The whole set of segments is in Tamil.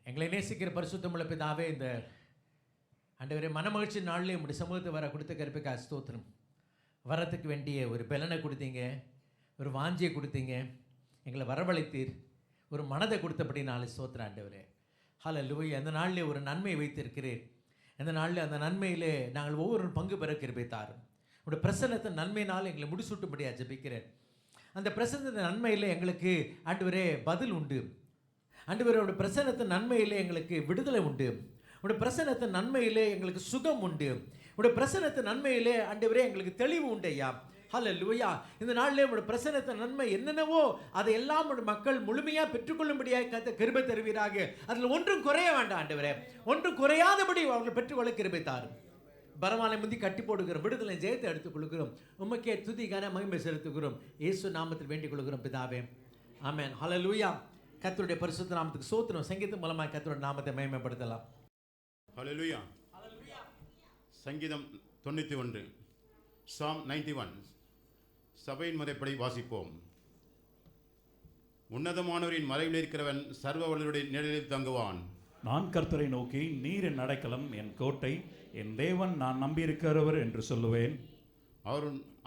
எங்களை நேசிக்கிற பரிசுத்தமுள்ள பிதாவே, இந்த ஆண்டவரே மனமகிழ்ச்சி நாளிலே உம்முடைய சமூகத்தை வர கொடுத்த கருப்புக்காக ஸ்தோத்திரம். வரத்துக்கு வேண்டிய ஒரு பலனை கொடுத்தீங்க, ஒரு வாஞ்சியை கொடுத்தீங்க, எங்களை வரவழைத்தீர், ஒரு மனதை கொடுத்தபடி நாளை ஸ்தோத்திரம் ஆண்டவரே. ஹல்லேலூயா. அந்த நாளிலே ஒரு நன்மை வைத்திருக்கிறேன். அந்த நாளில் அந்த நன்மையிலே நாங்கள் ஒவ்வொரு பங்கு பெற கிருபை தாரும். உடைய பிரசன்னத்தின் நன்மையினால் எங்களை முடிசூட்டும்படியாக ஜெபிக்கிறேன். அந்த பிரசன்னத்தின் நன்மையில் எங்களுக்கு ஆண்டவரே பதில் உண்டு. ஆண்டவரோட பிரசன்னத்தின் நன்மையிலே எங்களுக்கு விடுதலை உண்டு. உடைய பிரசன்னத்தின் நன்மையிலே எங்களுக்கு சுகம் உண்டு. உடைய பிரசன்னத்தின் நன்மையிலே ஆண்டவரே எங்களுக்கு தெளிவு உண்டு ஐயா. ஹல்லேலூயா. இந்த நாளிலே உடைய பிரசன்னத்தின் நன்மை என்னென்னவோ அதை எல்லாம் உடைய மக்கள் முழுமையாக பெற்றுக்கொள்ளும்படியாக கத்த கிருபை தருவீராக. அதில் ஒன்றும் குறைய வேண்டாம் ஆண்டவரே, ஒன்றும் குறையாதபடி அவர்கள் பெற்றுக்கொள்ள கிருபை தாரும். பரவானை முந்தி கட்டி போடுகிற விடுதலை ஜெயத்தை எடுத்துக் கொள்கிறோம். உமக்கே துதிக்கான மகிமை செலுத்துகிறோம். இயேசு நாமத்தில் வேண்டிக் கொள்கிறோம் பிதாவே, ஆமென். ஹல்லேலூயா. கர்த்தருடைய பரிசுத்த நாமத்துக்கு ஸ்தோத்திரம். சங்கீதம் மூலமாக கர்த்தருடைய நாமத்தை மகிமைப்படுத்தலாம். ஹல்லேலூயா. சங்கீதம் 91, Psalm 91. சபையின் முறைப்படி வாசிப்போம். உன்னதமானவரின் மறைவில் இருக்கிறவன் சர்வ வல்லவருடைய நிழலில் தங்குவான். நான் கர்த்தரை நோக்கி, நீர் என் அடைக்கலம், என் கோட்டை, என் தேவன், நான் நம்பியிருக்கிறவர் என்று சொல்லுவேன்.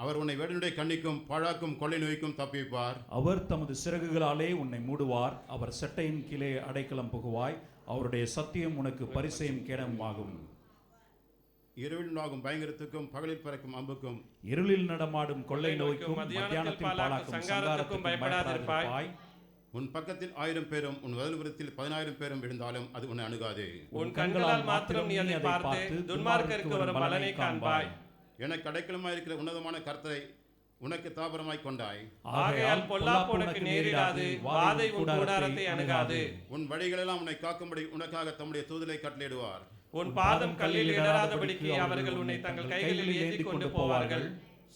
அவர் உன்னை வேடனுடைய கண்ணிக்கும் பாழாக்கும் கொள்ளை நோய்க்கும் தப்பிப்பார். அவர் தமது சிறகுகளாலே உன்னை மூடுவார். அவர் செட்டையின் கீழே அடைக்கலம் புகுவாய். அவருடைய சத்தியம் உனக்கு பரிசையும் கேடமாகும். இரவில் ஆகும் பயங்கரத்துக்கும் பகலில் பறக்கும் அம்புக்கும் இருளில் நடமாடும் கொள்ளை நோய்க்கும் மத்தியானத்தில் பாழாக்கும் சங்காரத்துக்கும் பயப்படாதிருப்பாய். உன் பக்கத்தில் 1000 பேரும் உன் வலதுபுறத்தில் 10,000 பேரும் விழுந்தாலும் அது உன்னை அணுகாது. உன் கண்களால் மாத்திரம் நீ அதை பார்த்து துன்மார்க்கருக்கு வரும் பலனை காண்பாய். எனக்கு அடைக்கலமாயிருக்கிற உன்னதமான கர்த்தரை உனக்கு தாபரமாய் கொண்டாய். ஆகையால் பொல்லாப்பு உனக்கு நேரிடாது, வாதை உன் கூடாரத்தை அணுகாது. உன் வழிகளெல்லாம் உன்னை காக்கும்படி உனக்காக தம்முடைய தூதலை கட்டளையிடுவார். உன் பாதம் கல்லில் இடராதபடிக்கு அவர்கள் உன்னை தங்கள் கைகளில் ஏந்தி கொண்டு போவார்கள்.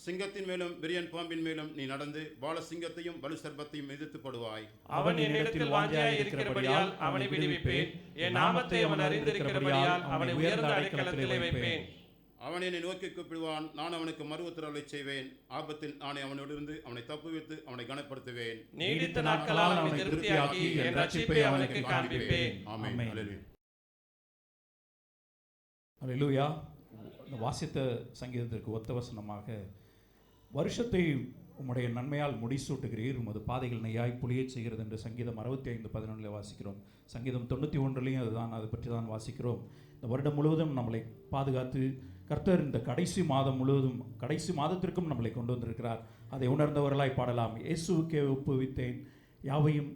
சிங்கத்தின் மேலும் விரியன் பாம்பின் மேலும் நீ நடந்து பால சிங்கத்தையும் பலு சர்ப்பத்தையும் எதிர்த்து போடுவாய். அவன் என்னிடத்தில் வாஞ்சையாய் இருக்கிறபடியால் அவனை விடுவிப்பேன். என் நாமத்தை அவன் அறிந்திருக்கிறபடியால் அவனை உயர்ந்த அடைக்கலத்திலே வைப்பேன். அவன் என்னை நோக்கி கூப்பிடுவான், நான் அவனுக்கு மறு உத்தரவை செய்வேன். ஆபத்தில் நானே அவனோடிருந்து அவனை தப்புவித்து அவனை கனப்படுத்துவேன். நீடித்த நாட்களால் அவனை திருப்தியாக்கி என் ரட்சிப்பை அவனுக்கு காண்பிப்பேன். ஆமென். அல்லேலூயா. இந்த வாசித்த சங்கீதத்திற்கு ஒத்த வசனமாக, வருஷத்தை உம்முடைய நன்மையால் முடிசூட்டுகிறீர், உமது பாதைகள் நெய்யாய் புளியச் செய்கிறது என்று சங்கீதம் 65:11 வாசிக்கிறோம். சங்கீதம் 91 அதுதான், அதை பற்றி தான் வாசிக்கிறோம். இந்த வருடம் முழுவதும் நம்மளை பாதுகாத்து கர்த்தர் இந்த கடைசி மாதம் முழுவதும், கடைசி மாதத்திற்கும் நம்மளை கொண்டு வந்திருக்கிறார். அதை உணர்ந்தவர்களாய் பாடலாம். இயேசுவுக்கே ஒப்புவித்தேன் யாவையும்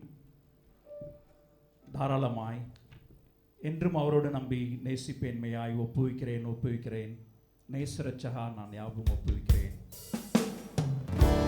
தாராளமாய், என்றும் அவரோடு நம்பி நேசிப்பேன்மையாய் ஒப்புவிக்கிறேன் நேசரட்சகா, நான் யாவும் ஒப்புவிக்கிறேன். Yeah.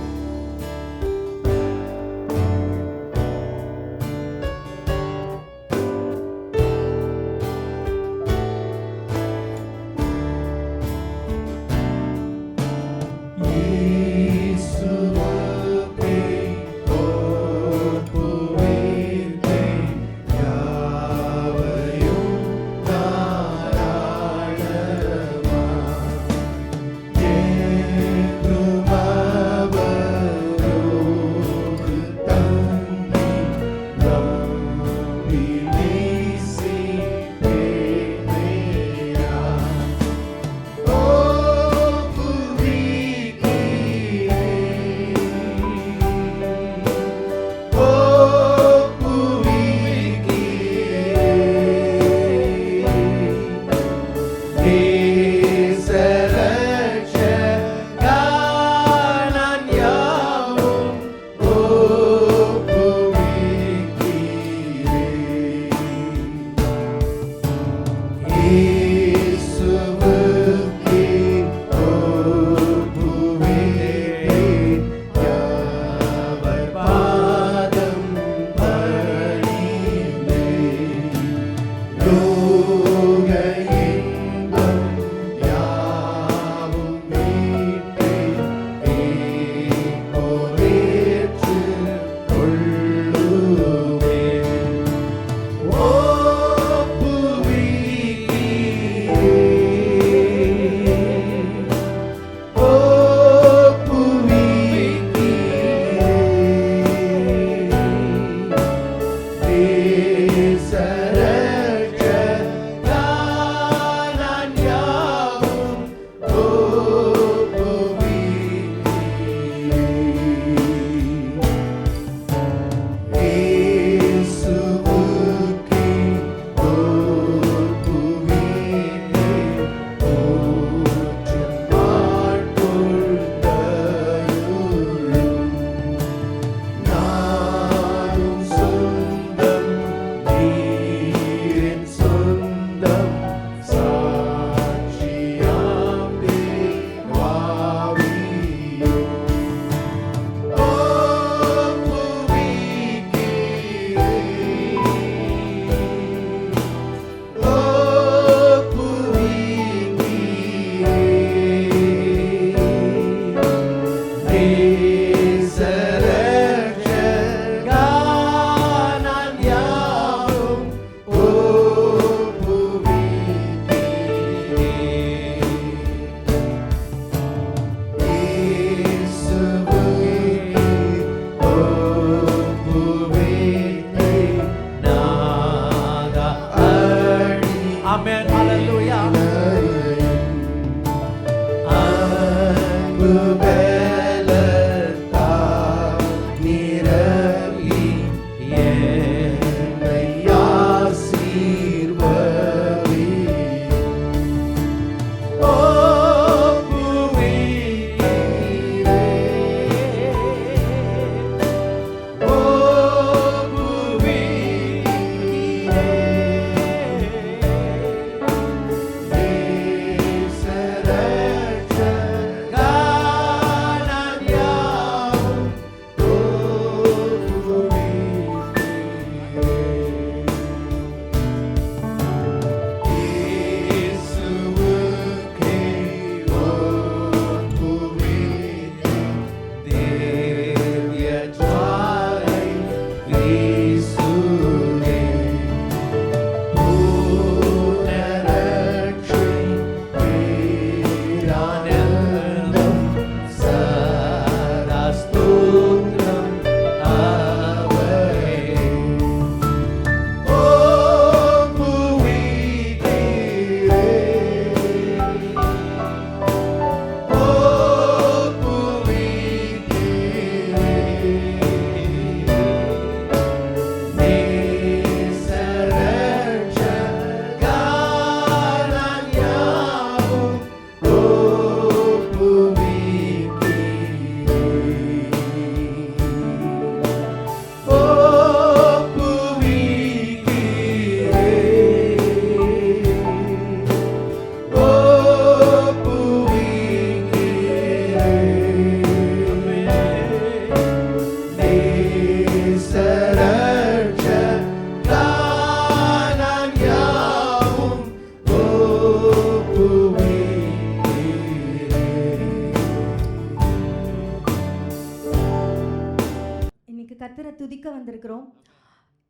கர்த்தரை துதிக்க வந்திருக்கிறோம்.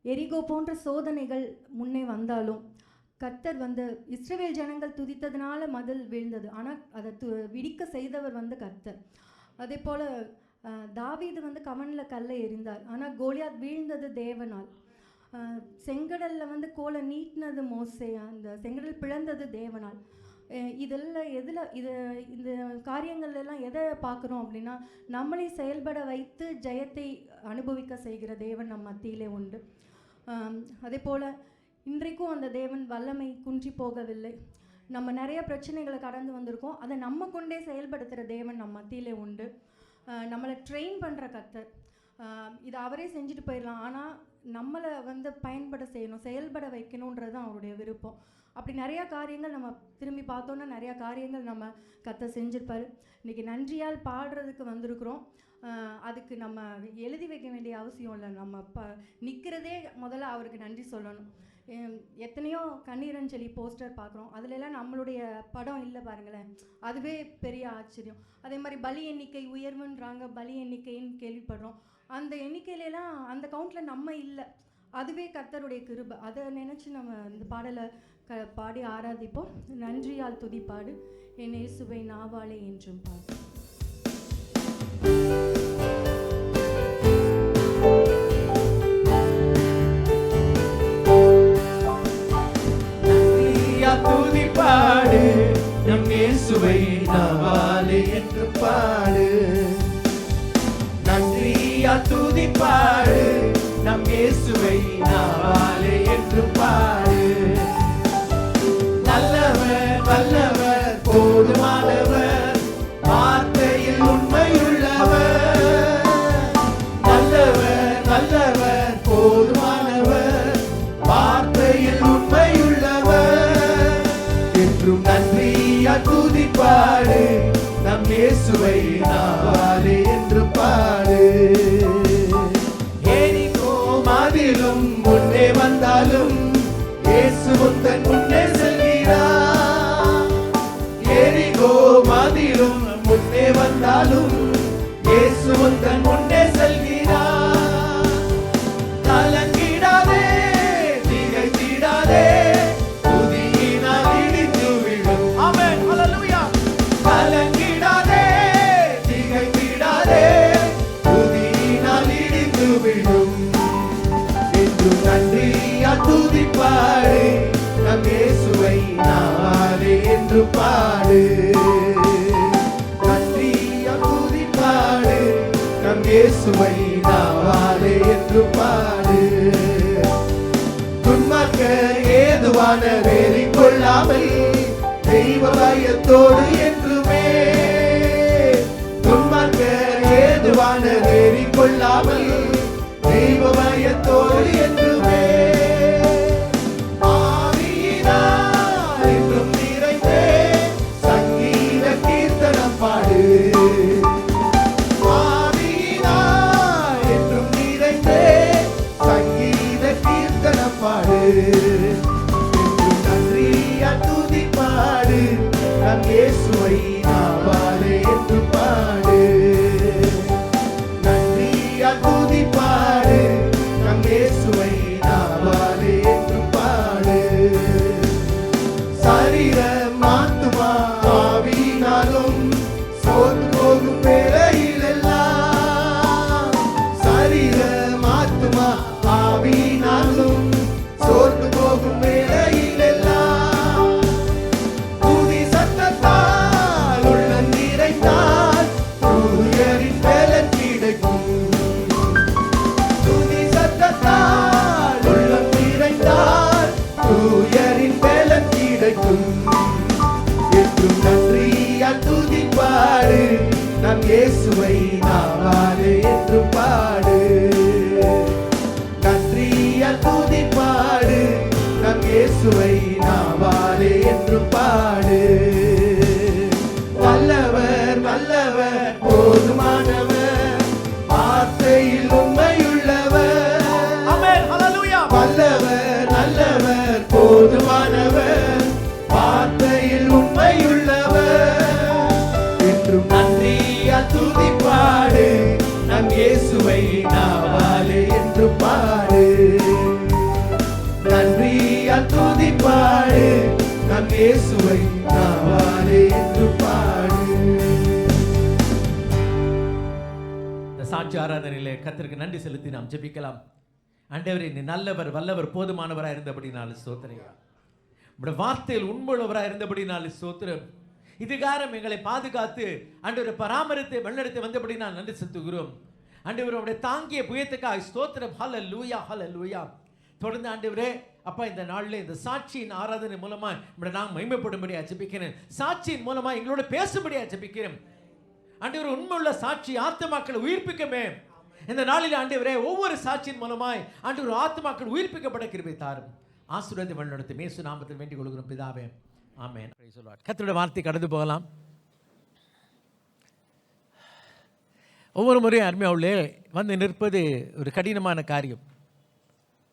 எரிகோ போன்ற சோதனைகள் முன்னே வந்தாலும் கர்த்தர் இஸ்ரவேல் ஜனங்கள் துதித்ததுனால மதில் வீழ்ந்தது. ஆனால் அதை விடிக்க செய்தவர் கர்த்தர். அதே போல் தாவீது கவனில் கல்லை எறிந்தார், ஆனால் கோலியாத் வீழ்ந்தது தேவனால். செங்கடலில் கோலை நீட்டினது மோசே, அந்த செங்கடல் பிளந்தது தேவனால். இந்த காரியங்கள் எல்லாம் எதை பார்க்குறோம் அப்படின்னா, நம்மளை செயல்பட வைத்து ஜெயத்தை அனுபவிக்க செய்கிற தேவன் நம் மத்தியிலே உண்டு. அதே போல் இன்றைக்கும் அந்த தேவன் வல்லமை குன்றி போகவில்லை. நம்ம நிறைய பிரச்சனைகளை கடந்து வந்திருக்கோம், அதை நம்ம கொண்டே செயல்படுத்துகிற தேவன் நம் மத்தியிலே உண்டு. நம்மளை ட்ரெயின் பண்ணுற கர்த்தர். இதை அவரே செஞ்சுட்டு போயிடலாம், ஆனால் நம்மளை பயன்பட செய்யணும், செயல்பட வைக்கணுன்றது தான் அவருடைய விருப்பம். அப்படி நிறையா காரியங்கள் நம்ம திரும்பி பார்த்தோன்னா நிறையா காரியங்கள் நம்ம கர்த்தர் செஞ்சுருப்பார். இன்றைக்கி நன்றியால் பாடுறதுக்கு வந்திருக்கிறோம். அதுக்கு நம்ம எழுதி வைக்க வேண்டிய அவசியம் இல்லை. நம்ம நிற்கிறதே முதல்ல அவருக்கு நன்றி சொல்லணும். எத்தனையோ கண்ணீரஞ்சலி போஸ்டர் பார்க்குறோம், அதுலெல்லாம் நம்மளுடைய படம் இல்லை பாருங்களேன், அதுவே பெரிய ஆச்சரியம். அதே மாதிரி பலி எண்ணிக்கை உயர்வுன்றாங்க, பலி எண்ணிக்கைன்னு கேள்விப்படுறோம். அந்த எண்ணிக்கையிலலாம் அந்த கவுண்டில் நம்ம இல்லை, அதுவே கர்த்தருடைய கிருபை. அதை நினச்சி நம்ம இந்த பாடலை பாடி ஆராதிப்போம். நன்றியால் துதிப்பாடு என் இயேசுவை நாவாலே என்றும் பாடு. துதிப்பாடு நம் இயேசுவை நாவாலே என்று பாடு. நன்றியா துதிப்பாடு நம் இயேசுவை நாவாலே என்று பாடு. நல்லவர் வல்லவர் போதுமானவர், வார்த்தையில் உண்மையுள்ளவர். நல்லவர் நல்லவர் போதுமானவர், வார்த்தையில் உண்மையுள்ளவர். என்றும் நன்றியா துதிப்பாடு நம் இயேசுவை நாவாலே என்று பாடு. எரிகோ மதிலும் முன்னே வந்தாலும் இயேசு உந்தன் முன்னே செல்கிறார். எரிகோ மதிலும் முன்னே வந்தாலும் இயேசு உந்தன் முன்னே செல்கிறார். கலங்கிடாதே திகைத்திடாதே, துதியினால் இடிந்து விடும். ஆமென், ஹல்லேலூயா. கலங்கிடாதே திகைத்திடாதே, துதியினால் இடிந்து விடும். என்றும் நன்றியா துதிப்பாடு நம் இயேசுவை நாவாலே என்று பாடு. நன்றியா துதிப்பாடு நம் இயேசுவை நாவாலே என்று பாடு. துன்மார்க்கர் ஏதுவான வேறி கொள்ளாமல் தெய்வ பயத்தோடு என்றுமே. துன்மார்க்கர் ஏதுவான வேறி கொள்ளாமல் தெய்வ பயத்தோடு என்றுமே. ஆவியினால் என்றும் நிறைந்தே சங்கீத கீர்த்தனம் பாடு. ஆவியினால் என்றும் நிறைந்தே சங்கீத கீர்த்தனம் பாடு. என்றும் நன்றியா துதிப்பாடு நம் இயேசுவை நாவாலே என்று பாடு. நன்றியா துதிப்பாடு நம் இயேசுவை நாவாலே என்று பாடு. சரீரம் ஆத்துமா ஆவியினாலும் சோர்ந்து போகும் வேளையிலெல்லாம், சரீரம் ஆத்துமா ஆவியினாலும் சோர்ந்து போகும் வேளையிலெல்லாம், துதி சத்தத்தால் உள்ளம் நிறைந்தால் தூயரின் பலன் கிடைக்கும். துதி சத்தத்தால் உள்ளம் நிறைந்தால் தூயரின் பலன் கிடைக்கும். என்றும் நன்றியா துதிப்பாடு நம் இயேசுவை நாவாலே என்று பாடு. நன்றியா துதிப்பாடு நம் இயேசுவை நாவாலே என்று பாடு. வல்லவர் வல்லவர் போதுமானவர், வார்த்தையில் உண்மையுள்ளவர். ஆமென், ஹல்லேலூயா. வல்லவர் நல்லவர் போதுமானவர், வார்த்தையில் உண்மையுள்ளவர். என்றும் நன்றியா துதிப்பாடு நம் இயேசுவை நாவாலே என்று பாடு, நன்றியால் துதிப்பாடு, நம் இயேசுவை நாவாலே என்று பாடு. இந்த சாட்சி ஆராதனையிலே கர்த்தருக்கு நன்றி செலுத்தி நாம் ஜெபிக்கலாம். ஆண்டவரே, நீ நல்லவர், வல்லவர், போதுமானவராக இருந்தபடினால ஸ்தோத்திரம். உம்முடைய வார்த்தையில் உண்மையுள்ளவராக இருந்தபடினால ஸ்தோத்திரம். இதுகாரம் எங்களை பாதுகாத்து ஆண்டவரை பராமரித்து வழிநடத்தி வந்தபடினால் நன்றி செலுத்துகிறோம். ஆண்டவரே, உம்முடைய தாங்கிய புயத்துக்காக ஸ்தோத்திரம். ஹல்லேலூயா, ஹல்லேலூயா. தொடர்ந்து ஆண்டவரே அப்பா, இந்த நாளில் இந்த சாட்சியின் ஆராதனை மூலமா நம்முடைய நாம் மகிமைப்படும்படியா ஜெபிக்கிறேன். சாட்சியின் மூலமா எங்களோட பேசும்படியா ஜெபிக்கிறேன். ஆண்டவரே, உண்மையுள்ள சாட்சி ஆத்துமாக்களை உயிர்ப்பிக்கமே. இந்த நாளில் ஆண்டவரே, ஒவ்வொரு சாட்சியின் மூலமாய் ஆண்டவர் ஆத்துமாக்கள் உயிர்ப்பிக்கப்பட கிருபை தாரும். ஆசீர்வாதத்தை வழிநடத்தும் இயேசு நாமத்தில் வேண்டிக் கொள்கிறோம் பிதாவே, ஆமென். கர்த்தருடைய வார்த்தை கடந்து போகலாம். ஒவ்வொரு முறையும் அருமையாவுள்ளே வந்து நிற்பது ஒரு கடினமான காரியம்.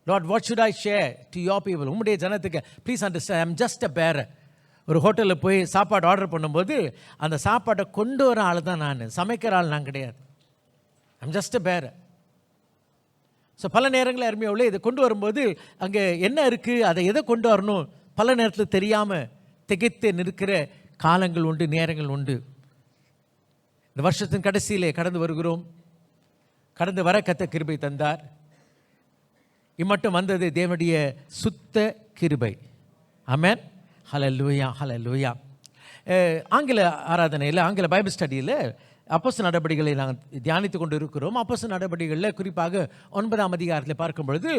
Lord, what should I share to your people? உம்முடைய ஜனத்துக்கு please understand, I'm just a bearer. ஒரு ஹோட்டலில் போய் சாப்பாடு ஆர்டர் பண்ணும்போது அந்த சாப்பாடை கொண்டு வர ஆள் தான் நான், சமைக்கிற ஆள் நான் கிடையாது. I'm just a bearer. So பல நேரங்களில் அருமையாவுள்ளே இதை கொண்டு வரும்போது அங்கே என்ன இருக்குது, அதை எதை கொண்டு வரணும், பல நேரத்தில் தெரியாமல் திகைத்து நிற்கிற காலங்கள் உண்டு, நேரங்கள் உண்டு. இந்த வருஷத்தின் கடைசியிலே கடந்து வருகிறோம். கடந்து வர கர்த்தர் கிருபை தந்தார். இம்மட்டும் வந்தது தேவனுடைய சுத்த கிருபை. ஆமென். ஹல்லேலூயா, ஹல்லேலூயா. ஆங்கில ஆராதனையில், ஆங்கில பைபிள் ஸ்டடியில் அப்போஸ்தலர் நடபடிகளை நாங்கள் தியானித்து கொண்டு இருக்கிறோம். அப்போஸ்தலர் நடபடிகளில் குறிப்பாக 9ஆம் அதிகாரத்தில் பார்க்கும் பொழுது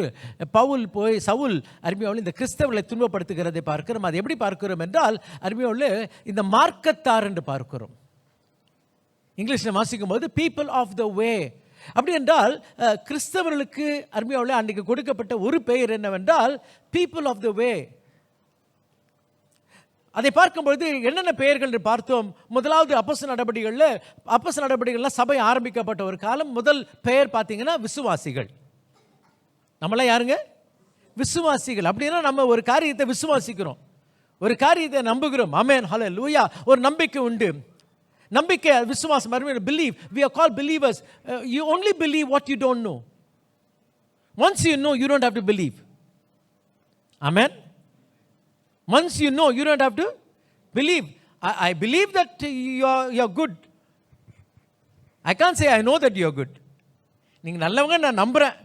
சவுல் அருமையாவில் இந்த கிறிஸ்தவர்களை துன்பப்படுத்துகிறதை பார்க்கிறோம். அது எப்படி பார்க்கிறோம் என்றால், அருமையாவில் இந்த மார்க்கத்தார் என்று பார்க்கிறோம். இங்கிலீஷில் வாசிக்கும் போது பீப்புள் ஆஃப் த வே. அப்படி என்றால் கிறிஸ்தவர்களுக்கு அருமையாவில் அன்றைக்கு கொடுக்கப்பட்ட ஒரு பெயர் என்னவென்றால் பீப்புள் ஆஃப் த வே. அதை பார்க்கும்பொழுது என்னென்ன பெயர்கள் என்று பார்த்தோம். முதலாவது அப்போஸ்தலர் நடபடிகளில் சபை ஆரம்பிக்கப்பட்ட ஒரு காலம். முதல் பெயர் பார்த்தீங்கன்னா விசுவாசிகள். நம்மளாம் யாருங்க? விசுவாசிகள். அப்படின்னா நம்ம ஒரு காரியத்தை விசுவாசிக்கிறோம், ஒரு காரியத்தை நம்புகிறோம். ஆமென், ஹல்லேலூயா. ஒரு நம்பிக்கை உண்டு. நம்பிக்கை, விசுவாசம், believe. We are called believers. You only believe what you don't know. Once you know, you don't have to believe. Amen. Once you know, you don't have to believe. I believe that you're good. I can't say I know that you're good. நீங்க நல்லவங்க நான் நம்புறேன்.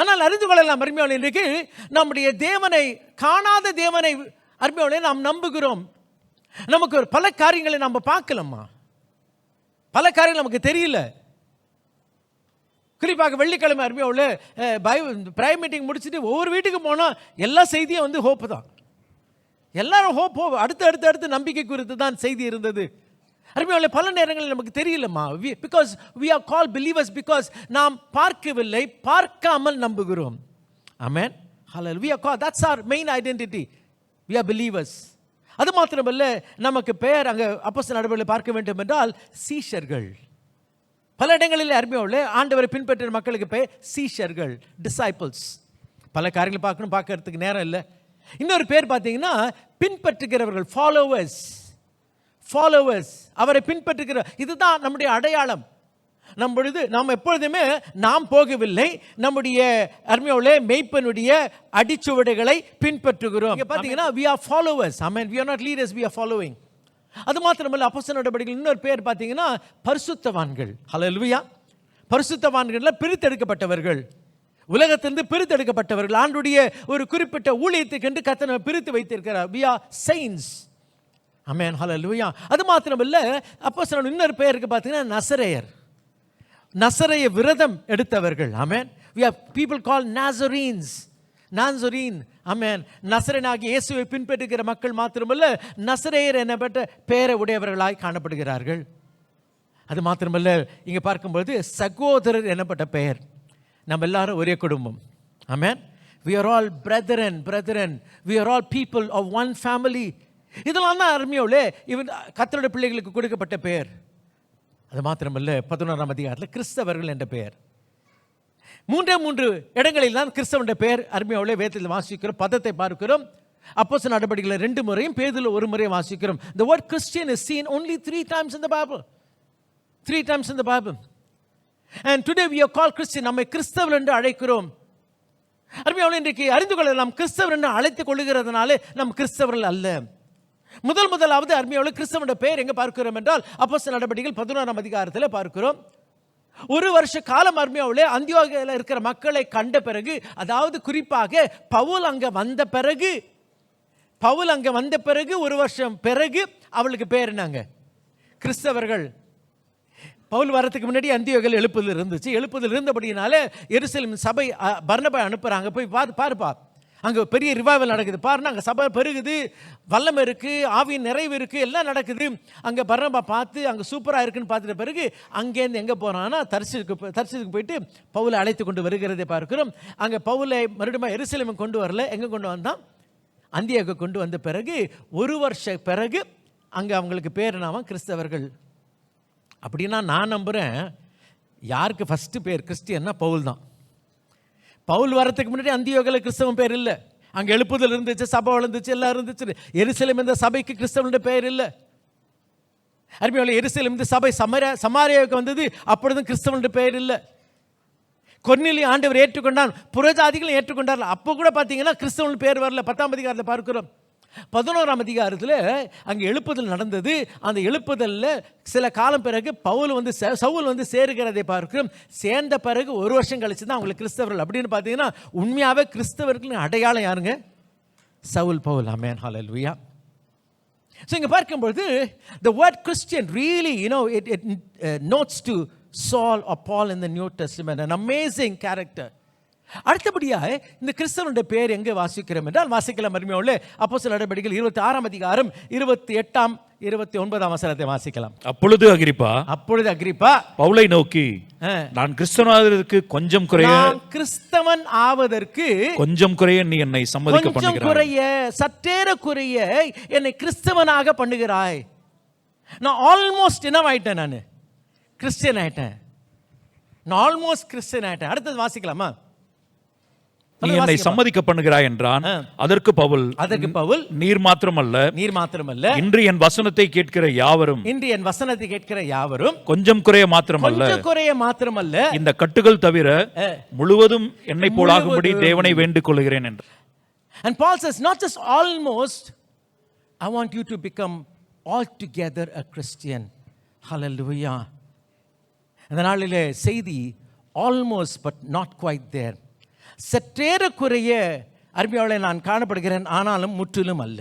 ஆனால் அறிந்து கொள்ளலாம் அருமையானவர்களே, இன்றைக்கு நம்முடைய தேவனை, காணாத தேவனை அருமையானவர்களே நாம் நம்புகிறோம். நமக்கு பல காரியங்களை நம்ம பார்க்கலாமா, பல காரியங்கள் நமக்கு தெரியல. குறிப்பாக வெள்ளிக்கிழமை அருமையாவில் ப்ரையர் மீட்டிங் முடிச்சுட்டு ஒவ்வொரு வீட்டுக்கு போனால் எல்லா செய்தியும் வந்து ஹோப்பு தான். எல்லாரும் ஹோப் அடுத்து நம்பிக்கை குறித்து தான் செய்தி இருந்தது. அருமையாவில் பல நேரங்களில் நமக்கு தெரியலம்மா. Because we are called believers because நாம் பார்க்கவில்லை, பார்க்காமல் நம்புகிறோம். ஆமென், ஹல்லேலூயா. we are called, that's our main identity. we are believers. அது மாத்திரமல்ல, நமக்கு பெயர் அங்கே அப்போஸ்தலர் நடபடிகளில் பார்க்க வேண்டும் என்றால் சீஷர்கள். பல இடங்களில் அருமையாவில் ஆண்டவரை பின்பற்ற மக்களுக்கு பெயர் சீஷர்கள், டிசைபிள்ஸ். பல காரியங்களை பார்க்கறதுக்கு நேரம் இல்லை. இன்னொரு பேர் பார்த்தீங்கன்னா பின்பற்றுகிறவர்கள், ஃபாலோவர்ஸ். அவரை பின்பற்றுகிற, இதுதான் நம்முடைய அடையாளம். நாம் எப்பொழுதுமே நாம் போகவில்லை, நம்முடைய அருமையாவிலே மெய்ப்பனுடைய அடிச்சுவடுகளை பின்பற்றுகிறோம். பார்த்தீங்கன்னா we are followers. Amen. We are not leaders, we are following. அது மாத்திரமல்ல, அப்போஸ்தலர் நடபடிகள் இன்னொரு பேர் பார்த்தீங்கன்னா பரிசுத்தவான்கள். ஹல்லேலூயா. பரிசுத்தவான்கள்ல பிரித்தெடுக்கப்பட்டவர்கள், உலகத்திலிருந்து பிரித்தெடுக்கப்பட்டவர்கள், ஆண்டுடைய ஒரு குறிப்பிட்ட ஊழியத்துக்கு என்று கர்த்தர் பிரித்து வைத்திருக்கிறார். we are saints. ஆமென், ஹல்லேலூயா. அது மாத்திரமல்ல, அப்போஸ்தலர் இன்னொரு பேருக்கு பார்த்தீங்கன்னா நசரேயர். நசரேய விரதம் எடுத்தவர்கள். ஆமென். we have people called Nazarenes. நான்சரீன். ஆமென். நசரேயனாகிய இயேசுவை பின்பற்றுகிற மக்கள் மாத்திரமல்ல, நசரேயர் என்னப்பட்ட பெயரை உடையவர்களாய் காணப்படுகிறார்கள். அது மாத்திரமல்ல, இங்கே பார்க்கும்போது சகோதரர் என்னப்பட்ட பெயர். நம்ம எல்லாரும் ஒரே குடும்பம். ஆமென். we are all brethren. we are all people of one family. இதெல்லாம் தான் அருமையாவிலே இவன் கர்த்தருடைய பிள்ளைகளுக்கு கொடுக்கப்பட்ட பெயர். அது மாத்திரமல்ல, 11ஆம் அதிகாரத்தில் கிறிஸ்தவர்கள் என்ற பெயர். 3 இடங்களில் தான் கிறிஸ்தவனுடைய பெயர் அருமையாவிலே வேதத்தில் வாசிக்கிறோம், பதத்தை பார்க்கிறோம். அப்போஸ்தலர் நடபடிகளில் 2 முறையும், பேதுருவில் 1 முறை வாசிக்கிறோம். The word Christian is seen only 3 times in the Bible. 3 times in the Bible. And today we are called Christian. நம்மை கிறிஸ்தவர் என்று அழைக்கிறோம். அருமையானவர்களே, இன்றைக்கு அறிந்து கொள்ளலாம், கிறிஸ்தவர் என்று அழைத்துக் கொள்ளுகிறதுனாலே நம் கிறிஸ்தவர்கள் அல்ல. முதலாவது அருமையானவர்களே, கிறிஸ்தவனுடைய பெயர் எங்கே பார்க்கிறோம் என்றால் அப்போஸ்தலர் நடபடிகள் 11ஆம் அதிகாரத்தில் பார்க்கிறோம். ஒரு வருஷ காலம் அருமையானவர்களே அந்தியோகியாவில் இருக்கிற மக்களை கண்ட பிறகு, அதாவது குறிப்பாக பவுல் அங்கே வந்த பிறகு ஒரு வருஷம் பிறகு அவளுக்கு பேர் என்னங்க? கிறிஸ்தவர்கள். பவுல் வரத்துக்கு முன்னாடி அந்தியோகியாவில் எழுப்புதல் இருந்துச்சு. எழுப்புதல் இருந்தபடினால எருசலேம் சபை பர்னபா அனுப்புகிறாங்க, போய் பாருப்பா, அங்கே பெரிய ரிவைவல் நடக்குது பாருன்னா, அங்கே சபை பெருகுது, வல்லமை இருக்குது, ஆவியின் நிறைவு இருக்குது, எல்லாம் நடக்குது. அங்கே பர்னபா பார்த்து அங்கே சூப்பராக இருக்குன்னு பார்த்துட்ட பிறகு அங்கேருந்து எங்கே போகிறான்னா தர்சுக்கு போயிட்டு பவுலை அழைத்து கொண்டு வருகிறதை பார்க்கிறோம். அங்கே பவுலை மறுபடியும் எருசலேமுக்கு கொண்டு வரல, எங்கே கொண்டு வந்தான்? அந்தியோகியா கொண்டு வந்த பிறகு ஒரு வருஷ பிறகு அங்கே அவங்களுக்கு பேர் என்னவா? கிறிஸ்தவர்கள். அப்படின்னா நான் நம்புகிறேன், யாருக்கு ஃபஸ்ட்டு பேர் கிறிஸ்டியன்னா பவுல் தான். பவுல் வரத்துக்கு முன்னாடி அந்தியோகியாவில் கிறிஸ்தவன் பேர் இல்லை. அங்கே எழுப்புதல் இருந்துச்சு, சபை வளர்ந்துச்சு, எல்லாம் இருந்துச்சு. எருசலேம் இந்த சபைக்கு கிறிஸ்தவனுடைய பெயர் இல்லை. அருமையானவர்களே, எருசலேம் இந்த சபை சமாரியாவுக்கு வந்தது, அப்பொழுதும் கிறிஸ்தவனுடைய பெயர் இல்லை. கொர்நேலியு ஆண்டவர் ஏற்றுக்கொண்டான், புறஜாதிகளும் ஏற்றுக்கொண்டார்கள். அப்போ கூட பார்த்தீங்கன்னா கிறிஸ்தவன் பேர் வரல. 10ஆம் அதிகாரத்தில் பார்க்கிறோம். 11ஆம் அதிகாரத்தில் அங்கே எழுப்புதல் நடந்தது. அந்த எழுப்புதலில் சில காலம் பிறகு சவுல் வந்து சேருகிறதை பார்க்கிறோம். சேர்ந்த பிறகு ஒரு வருஷம் கழிச்சு தான் அவங்களுக்கு கிறிஸ்தவர்கள். அப்படின்னு பார்த்தீங்கன்னா உண்மையாகவே கிறிஸ்தவர்களின் அடையாளம் யாருங்க? சவுல், பவுல். ஆமென், ஹல்லேலூயா. ஸோ இங்கே பார்க்கும்பொழுது the word Christian really, it notes to Saul or Paul in the New Testament, an amazing character. அடுத்தபடியாக இந்த கிறிஸ்தவனுடைய பேர் எங்கே வாசிக்கிறோம் என்றால், வாசிக்கலாம் அருமையானவர்களே, அப்போஸ்தலர் நடபடிகள் 26ஆம் அதிகாரம் 28ஆம் 29ஆம் வசனத்தை வாசிக்கலாம். அப்பொழுது அகிரிப்பா பவுலை நோக்கி, நான் கிறிஸ்தவனாவதற்கு கொஞ்சம் குறைய நீ என்னை சம்மதிக்க பண்ணுகிறாய். சற்றேற குறைய என்னை கிறிஸ்தவனாக பண்ணுகிறாய். நான் ஆல்மோஸ்ட் என்ன ஆயிட்டேன்? நான் கிறிஸ்டியன் ஆயிட்டேன். அடுத்தது வாசிக்கலாமா? நீ என்னை சம்மதிக்க பண்ணுகிறாய் என்றான். அதற்கு பவுல் நீர் மாத்திரமல்ல இன்று என் வசனத்தை கேட்கிற யாவரும் கொஞ்சம் குறைய மாத்திரமல்ல இந்த கட்டுகள் தவிர முழுவதும் என்னை போலாகும்படி தேவனை வேண்டிக் கொள்கிறேன் என்று. And Paul says, not just almost, I want you to become altogether a Christian. Hallelujah. இந்த நாளிலே செய்தி almost but not quite there. சற்றேற குறைய அருமையாளை நான் காணப்படுகிறேன், ஆனாலும் முற்றிலும் அல்ல.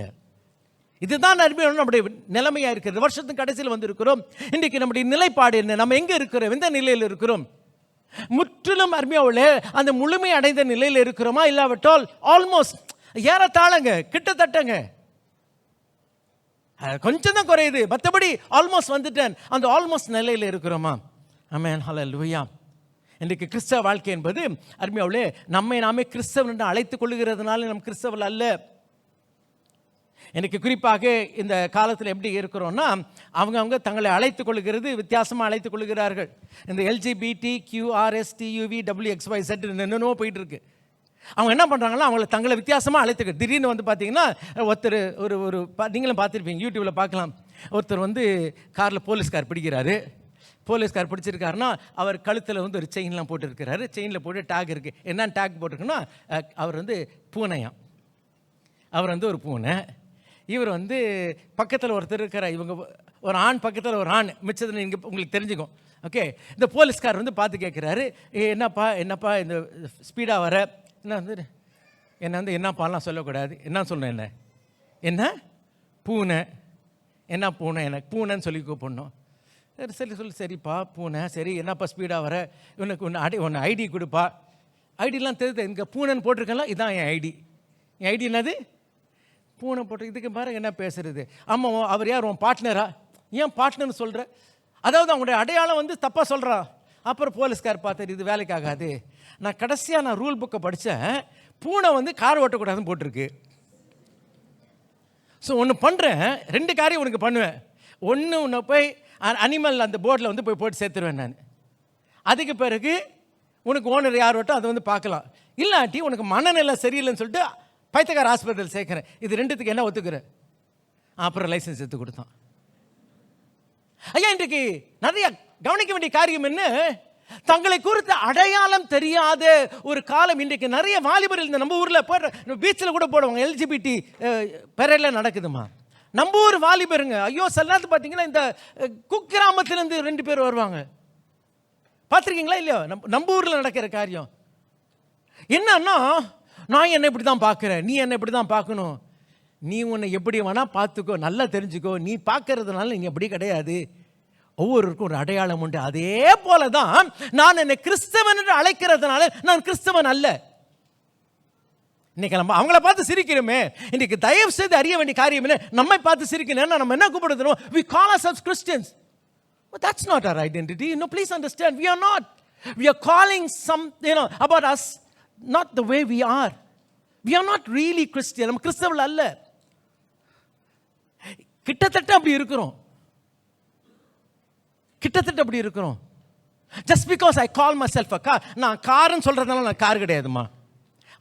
இதுதான் அருமையான நம்முடைய நிலைமையாக இருக்கிறது. வருஷத்தின் கடைசியில் வந்திருக்கிறோம். இன்றைக்கு நம்முடைய நிலைப்பாடு என்ன? நம்ம எங்கே இருக்கிறோம்? எந்த நிலையில் இருக்கிறோம்? முற்றிலும் அருமையாளே அந்த முழுமை அடைந்த நிலையில் இருக்கிறோமா? இல்லாவிட்டால் ஆல்மோஸ்ட், ஏறத்தாழங்க, கிட்டத்தட்டங்க, கொஞ்சம் தான் குறையுது, மற்றபடி ஆல்மோஸ்ட் வந்துட்டேன், அந்த ஆல்மோஸ்ட் நிலையில் இருக்கிறோமா? ஆமென், ஹல்லேலூயா. இன்றைக்கு கிறிஸ்தவ வாழ்க்கை என்பது அருமையாளே நாமே கிறிஸ்தவன் என்று அழைத்துக் கொள்ளுகிறதுனால நம் கிறிஸ்தவர்கள் அல்ல. எனக்கு குறிப்பாக இந்த காலத்தில் எப்படி இருக்கிறோன்னா, அவங்க தங்களை அழைத்துக் கொள்ளுகிறது வித்தியாசமாக அழைத்துக் கொள்ளுகிறார்கள். இந்த LGBTQRSTUVWXYZ என்னென்னோ போயிட்டு இருக்கு. அவங்க என்ன பண்ணுறாங்கன்னா, அவங்களை தங்களை வித்தியாசமாக அழைத்துக்க. திடீர்னு வந்து பார்த்தீங்கன்னா ஒருத்தர் ஒரு நீங்களும் பார்த்துருப்பீங்க, யூடியூப்பில் பார்க்கலாம். ஒருத்தர் வந்து காரில் போலீஸ்கார் பிடிக்கிறாரு. போலீஸ்கார் பிடிச்சிருக்காருன்னா அவர் கழுத்தில் வந்து ஒரு செயின்லாம் போட்டுருக்கிறாரு. செயினில் போட்டு டேக் இருக்குது. என்ன டேக் போட்டிருக்குன்னா, அவர் வந்து பூனையாம். அவர் வந்து ஒரு பூனை. இவர் வந்து பக்கத்தில் ஒருத்தர் இருக்கிற, இவங்க ஒரு ஆண் பக்கத்தில் ஒரு ஆண், மிச்சத்தில் நீங்கள் உங்களுக்கு தெரிஞ்சுக்கும். ஓகே, இந்த போலீஸ்கார் வந்து பார்த்து கேட்குறாரு, என்னப்பா இந்த ஸ்பீடாக வர, என்னை வந்து என்னப்பாலாம் சொல்லக்கூடாது, என்ன சொல்லணும், என்ன பூனை, என்ன பூனை, எனக்கு பூனைன்னு சொல்லி கூப்பிடணும். சரிப்பா பூனை, சரி என்னப்பா ஸ்பீடாக வர, ஒன்று ஐடி கொடுப்பா. ஐடிலாம் தெரியுது, இங்கே பூனைன்னு போட்டிருக்கேன்ல, இதுதான் என் ஐடி. என் ஐடி என்னது? பூனை போட்டு. இதுக்கு பாருங்க என்ன பேசுறது. ஆமாம், அவர் யார்? உன் பார்ட்னரா? ஏன் பார்ட்னர்னு சொல்கிற? அதாவது அவங்களுடைய அடையாளம் வந்து தப்பாக சொல்கிறான். அப்புறம் போலீஸ்கார் பார்த்தாரு, இது வேலைக்காகாது. நான் கடைசியாக ரூல் புக்கை படித்தேன். பூனை வந்து கார் ஓட்டக்கூடாதுன்னு போட்டிருக்கு. ஸோ ஒன்று பண்ணுறேன், 2 காரியம் உனக்கு பண்ணுவேன். ஒன்று போய் அனிமல் அந்த போர்டில் வந்து போட்டு சேர்த்துருவேன் நான். அதுக்கு பிறகு உனக்கு ஓனர் யார் ஓட்டோ அதை வந்து பார்க்கலாம். இல்லாட்டி உனக்கு மனநிலை சரியில்லைன்னு சொல்லிட்டு பைத்தியக்கார ஆஸ்பத்திரியில் சேர்க்குறேன். இது 2த்துக்கு என்ன ஒத்துக்கிறேன்? அப்புறம் லைசன்ஸ் எடுத்து கொடுத்தான். ஐயா, இன்றைக்கு நிறைய கவனிக்க வேண்டிய காரியம் என்ன? தங்களை குறித்த அடையாளம் தெரியாத ஒரு காலம் இன்றைக்கு. நிறைய வாலிபர்கள் இந்த நம்ம ஊரில் போடுற பீச்சில் கூட போடுவாங்க, LGBT பெரேடில் நடக்குதுமா. நம்ம ஊர் வாலிபருங்க, ஐயோ சில பார்த்தீங்கன்னா இந்த குக்கிராமத்திலேருந்து 2 பேர் வருவாங்க, பார்த்துருக்கீங்களா இல்லையோ? நம்ம ஊரில் நடக்கிற காரியம் என்னன்னா, நான் என்னை இப்படி தான் பார்க்குறேன், நீ என்னை இப்படி தான் பார்க்கணும், நீ உன்னை எப்படி வேணால் பார்த்துக்கோ, நல்லா தெரிஞ்சுக்கோ, நீ பார்க்கறதுனால நீ அப்படி கிடையாது. ஒவ்வொருவருக்கும் ஒரு அடையாளம் உண்டு. அதே போல தான் நான் என்னை கிறிஸ்தவன் என்று அழைக்கிறதுனால நான் கிறிஸ்தவன் அல்ல. இன்னைக்கு நம்ம அவங்கள பார்த்து சிரிக்கிறோமே, இன்னைக்கு தயவு செய்து அறிய வேண்டிய காரியம் இல்லை, நம்மை பார்த்து சிரிக்கணும். நம்ம என்ன கூப்பிடுறோம்? We call ourselves Christians. But that's not our identity. No, please understand, we are not. We are calling some, about us, not the way we are. We are not really Christian. நம்ம கிறிஸ்தவர்கள் அல்ல. கிட்டத்தட்ட அப்படி இருக்கிறோம். Just because I call myself a car, நான் கார்னு சொல்றதுனால நான் கார் கிடையாதுமா.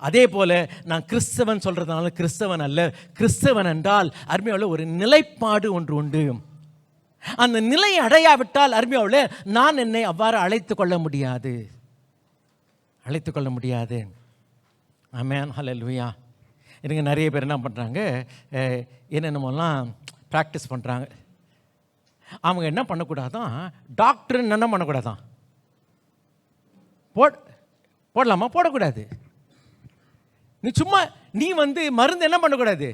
அதே போல நான் கிறிஸ்தவன் சொல்றதுனால கிறிஸ்தவன் அல்ல. கிறிஸ்தவன் என்றால் அருமையாவில் ஒரு நிலைப்பாடு ஒன்று உண்டு. அந்த நிலை அடையாவிட்டால் அருமையாவில் நான் என்னை அவ்வாறு அழைத்து கொள்ள முடியாது. ஆமென், ஹல்லேலூயா. எனக்கு நிறைய பேர் என்ன பண்ணுறாங்க, என்னென்னமோலாம் ப்ராக்டிஸ் பண்ணுறாங்க. அவங்க என்ன பண்ணக்கூடாதான், டாக்டர்னு என்ன பண்ணக்கூடாதான், போடலாமா? போடக்கூடாது. நீ மருந்து என்ன பண்ணக்கூடாது,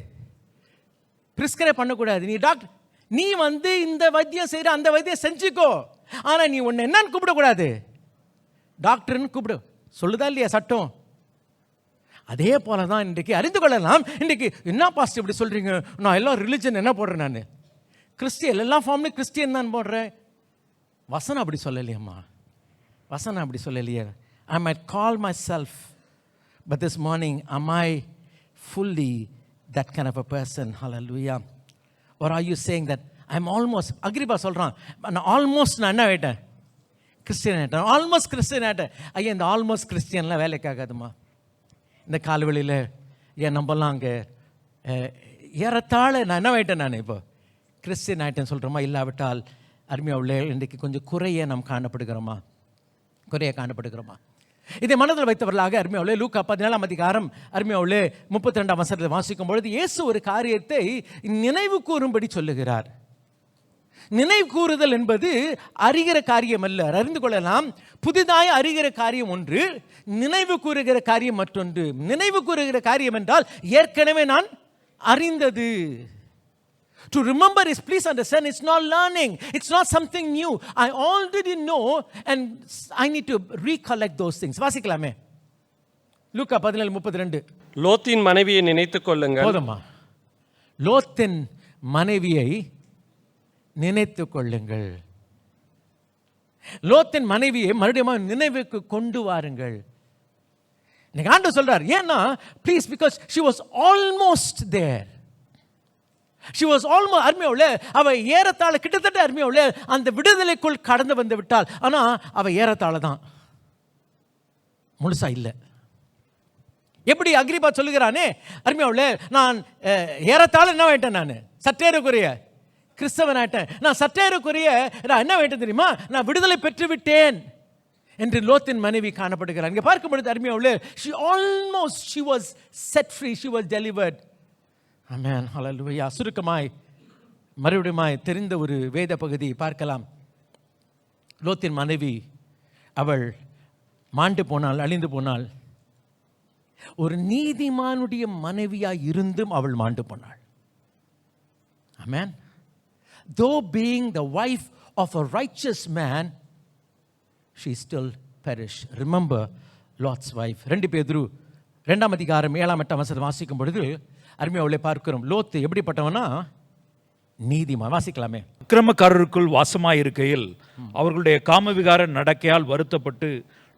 பிரிஸ்கிரைப் பண்ணக்கூடாது. நீ டாக்டர், நீ இந்த வைத்தியம் செய்கிற அந்த வைத்தியம் செஞ்சுக்கோ, ஆனால் நீ ஒன்று என்னன்னு கூப்பிடக்கூடாது, டாக்டர்னு கூப்பிடு. சொல்லுதா இல்லையா சட்டம்? அதே போல தான் இன்றைக்கு அறிந்து கொள்ளலாம். இன்றைக்கு என்ன பாஸ்டர் இப்படி சொல்கிறீங்க, நான் எல்லாம் ரிலிஜன் என்ன போடுறேன், நான் கிறிஸ்டியன், எல்லா ஃபார்ம்லையும் கிறிஸ்டியன் தான் போடுறேன். வசனம் அப்படி சொல்லலையம்மா, வசனம் அப்படி சொல்லலையே. I might call myself, but this morning, am I fully that kind of a person? Hallelujah. Or are you saying that I'm almost, அக்ரிபா சொல்கிறான், நான் என்ன ஆகிட்டேன், கிறிஸ்டியன் ஆகிட்டேன், ஆல்மோஸ்ட் கிறிஸ்டியன் ஆகிட்டேன். ஐயா, இந்த ஆல்மோஸ்ட் கிறிஸ்டியன்லாம் வேலைக்காகாதுமா. இந்த கால்வெளியில் ஏன் நம்பலாம் அங்கே ஏறத்தாழ நான் என்ன ஆகிட்டேன், நான் இப்போ கிறிஸ்டியன் ஆகிட்டேன்னு சொல்கிறோமா? இல்லாவிட்டால் அருமையாவுள்ள இன்றைக்கு கொஞ்சம் குறைய நாம் காணப்படுகிறோமா? இதை மனதில் வைத்தவர்களாக அருமையாவுள்ளே லூக்கா 14ஆம் அதிகாரம் அருமையாவுள்ளே 32ஆம் வசனத்தை வாசிக்கும் பொழுது இயேசு ஒரு காரியத்தை நினைவு கூறும்படி சொல்லுகிறார். நினைவு கூறுதல் என்பது அறிகிற காரியம் அல்ல, அறிந்து கொள்ளலாம். புதிதாய் அறிகிற காரியம் ஒன்று, நினைவு கூறுகிற காரியம் மற்றொன்று. நினைவு கூறுகிற காரியம் என்றால் ஏற்கனவே நான் அறிந்தது. To remember is, please understand, it's not learning, it's not something new. I already know and I need to recollect those things. வாசிக்கலாமே லூக்கா 14:32. லோத்தின் மனைவியை நினைத்துக் கொள்ளுங்கள். போதுமா? லோத்தின் மனைவியை நினைத்துக் கொள்ளுங்கள். லோத்தின் மனைவியை மறுபடியும் நினைவுக்கு கொண்டு வாருங்கள். இன்னைக்கு ஆண்டவர் சொல்றார், ஏன்னா please, because she was almost there. She was almost, அருமையாவுள்ள அவ ஏறத்தாழ கிட்டத்தட்ட அருமையாவுள்ள அந்த விடுதலைக்குள் கடந்து வந்து விட்டாள். ஆனா அவ ஏறத்தாழ தான், முழுசா இல்லை. எப்படி அக்ரிபா சொல்லுகிறானே, அருமையாவுள்ள நான் ஏறத்தாழ என்ன ஆயிட்டேன், நான் சற்றேறக்குரிய கிறிஸ்தவன் ஆயிட்டேன், நான் சற்றேறக்குரிய நான் என்ன ஆயிட்டேன் தெரியுமா, நான் விடுதலை பெற்று விட்டேன் என்று லோத்தின் மனைவி காணப்படுகிறார். இங்கே பார்க்கும் பொழுது அருமையாவுள்ள she was set free, she was delivered. ஆமென், ஹல்லேலூயா. சுருக்கமாய் மறுபடியுமாய் தெரிந்த ஒரு வேத பகுதி பார்க்கலாம். லோத்தின் மனைவி அவள் மாண்டு போனாள், அழிந்து போனாள். ஒரு நீதிமானுடைய மனைவியாய் இருந்தும் அவள் மாண்டு போனாள். ஆமென். Though being the wife of a righteous man, she still perished. Remember Lot's wife. 2 பேதுரு 2ஆம் அதிகாரம் 7-8 வசனம் வாசிக்கும் பொழுது அருமையாவுள்ளே பார்க்கிறோம், லோத்து எப்படிப்பட்டவனா, நீதிமான். வாசிக்கலாமே. அக்கிரமக்காரருக்குள் வாசமாயிருக்கையில் அவர்களுடைய காமவிகார நடக்கையால் வருத்தப்பட்டு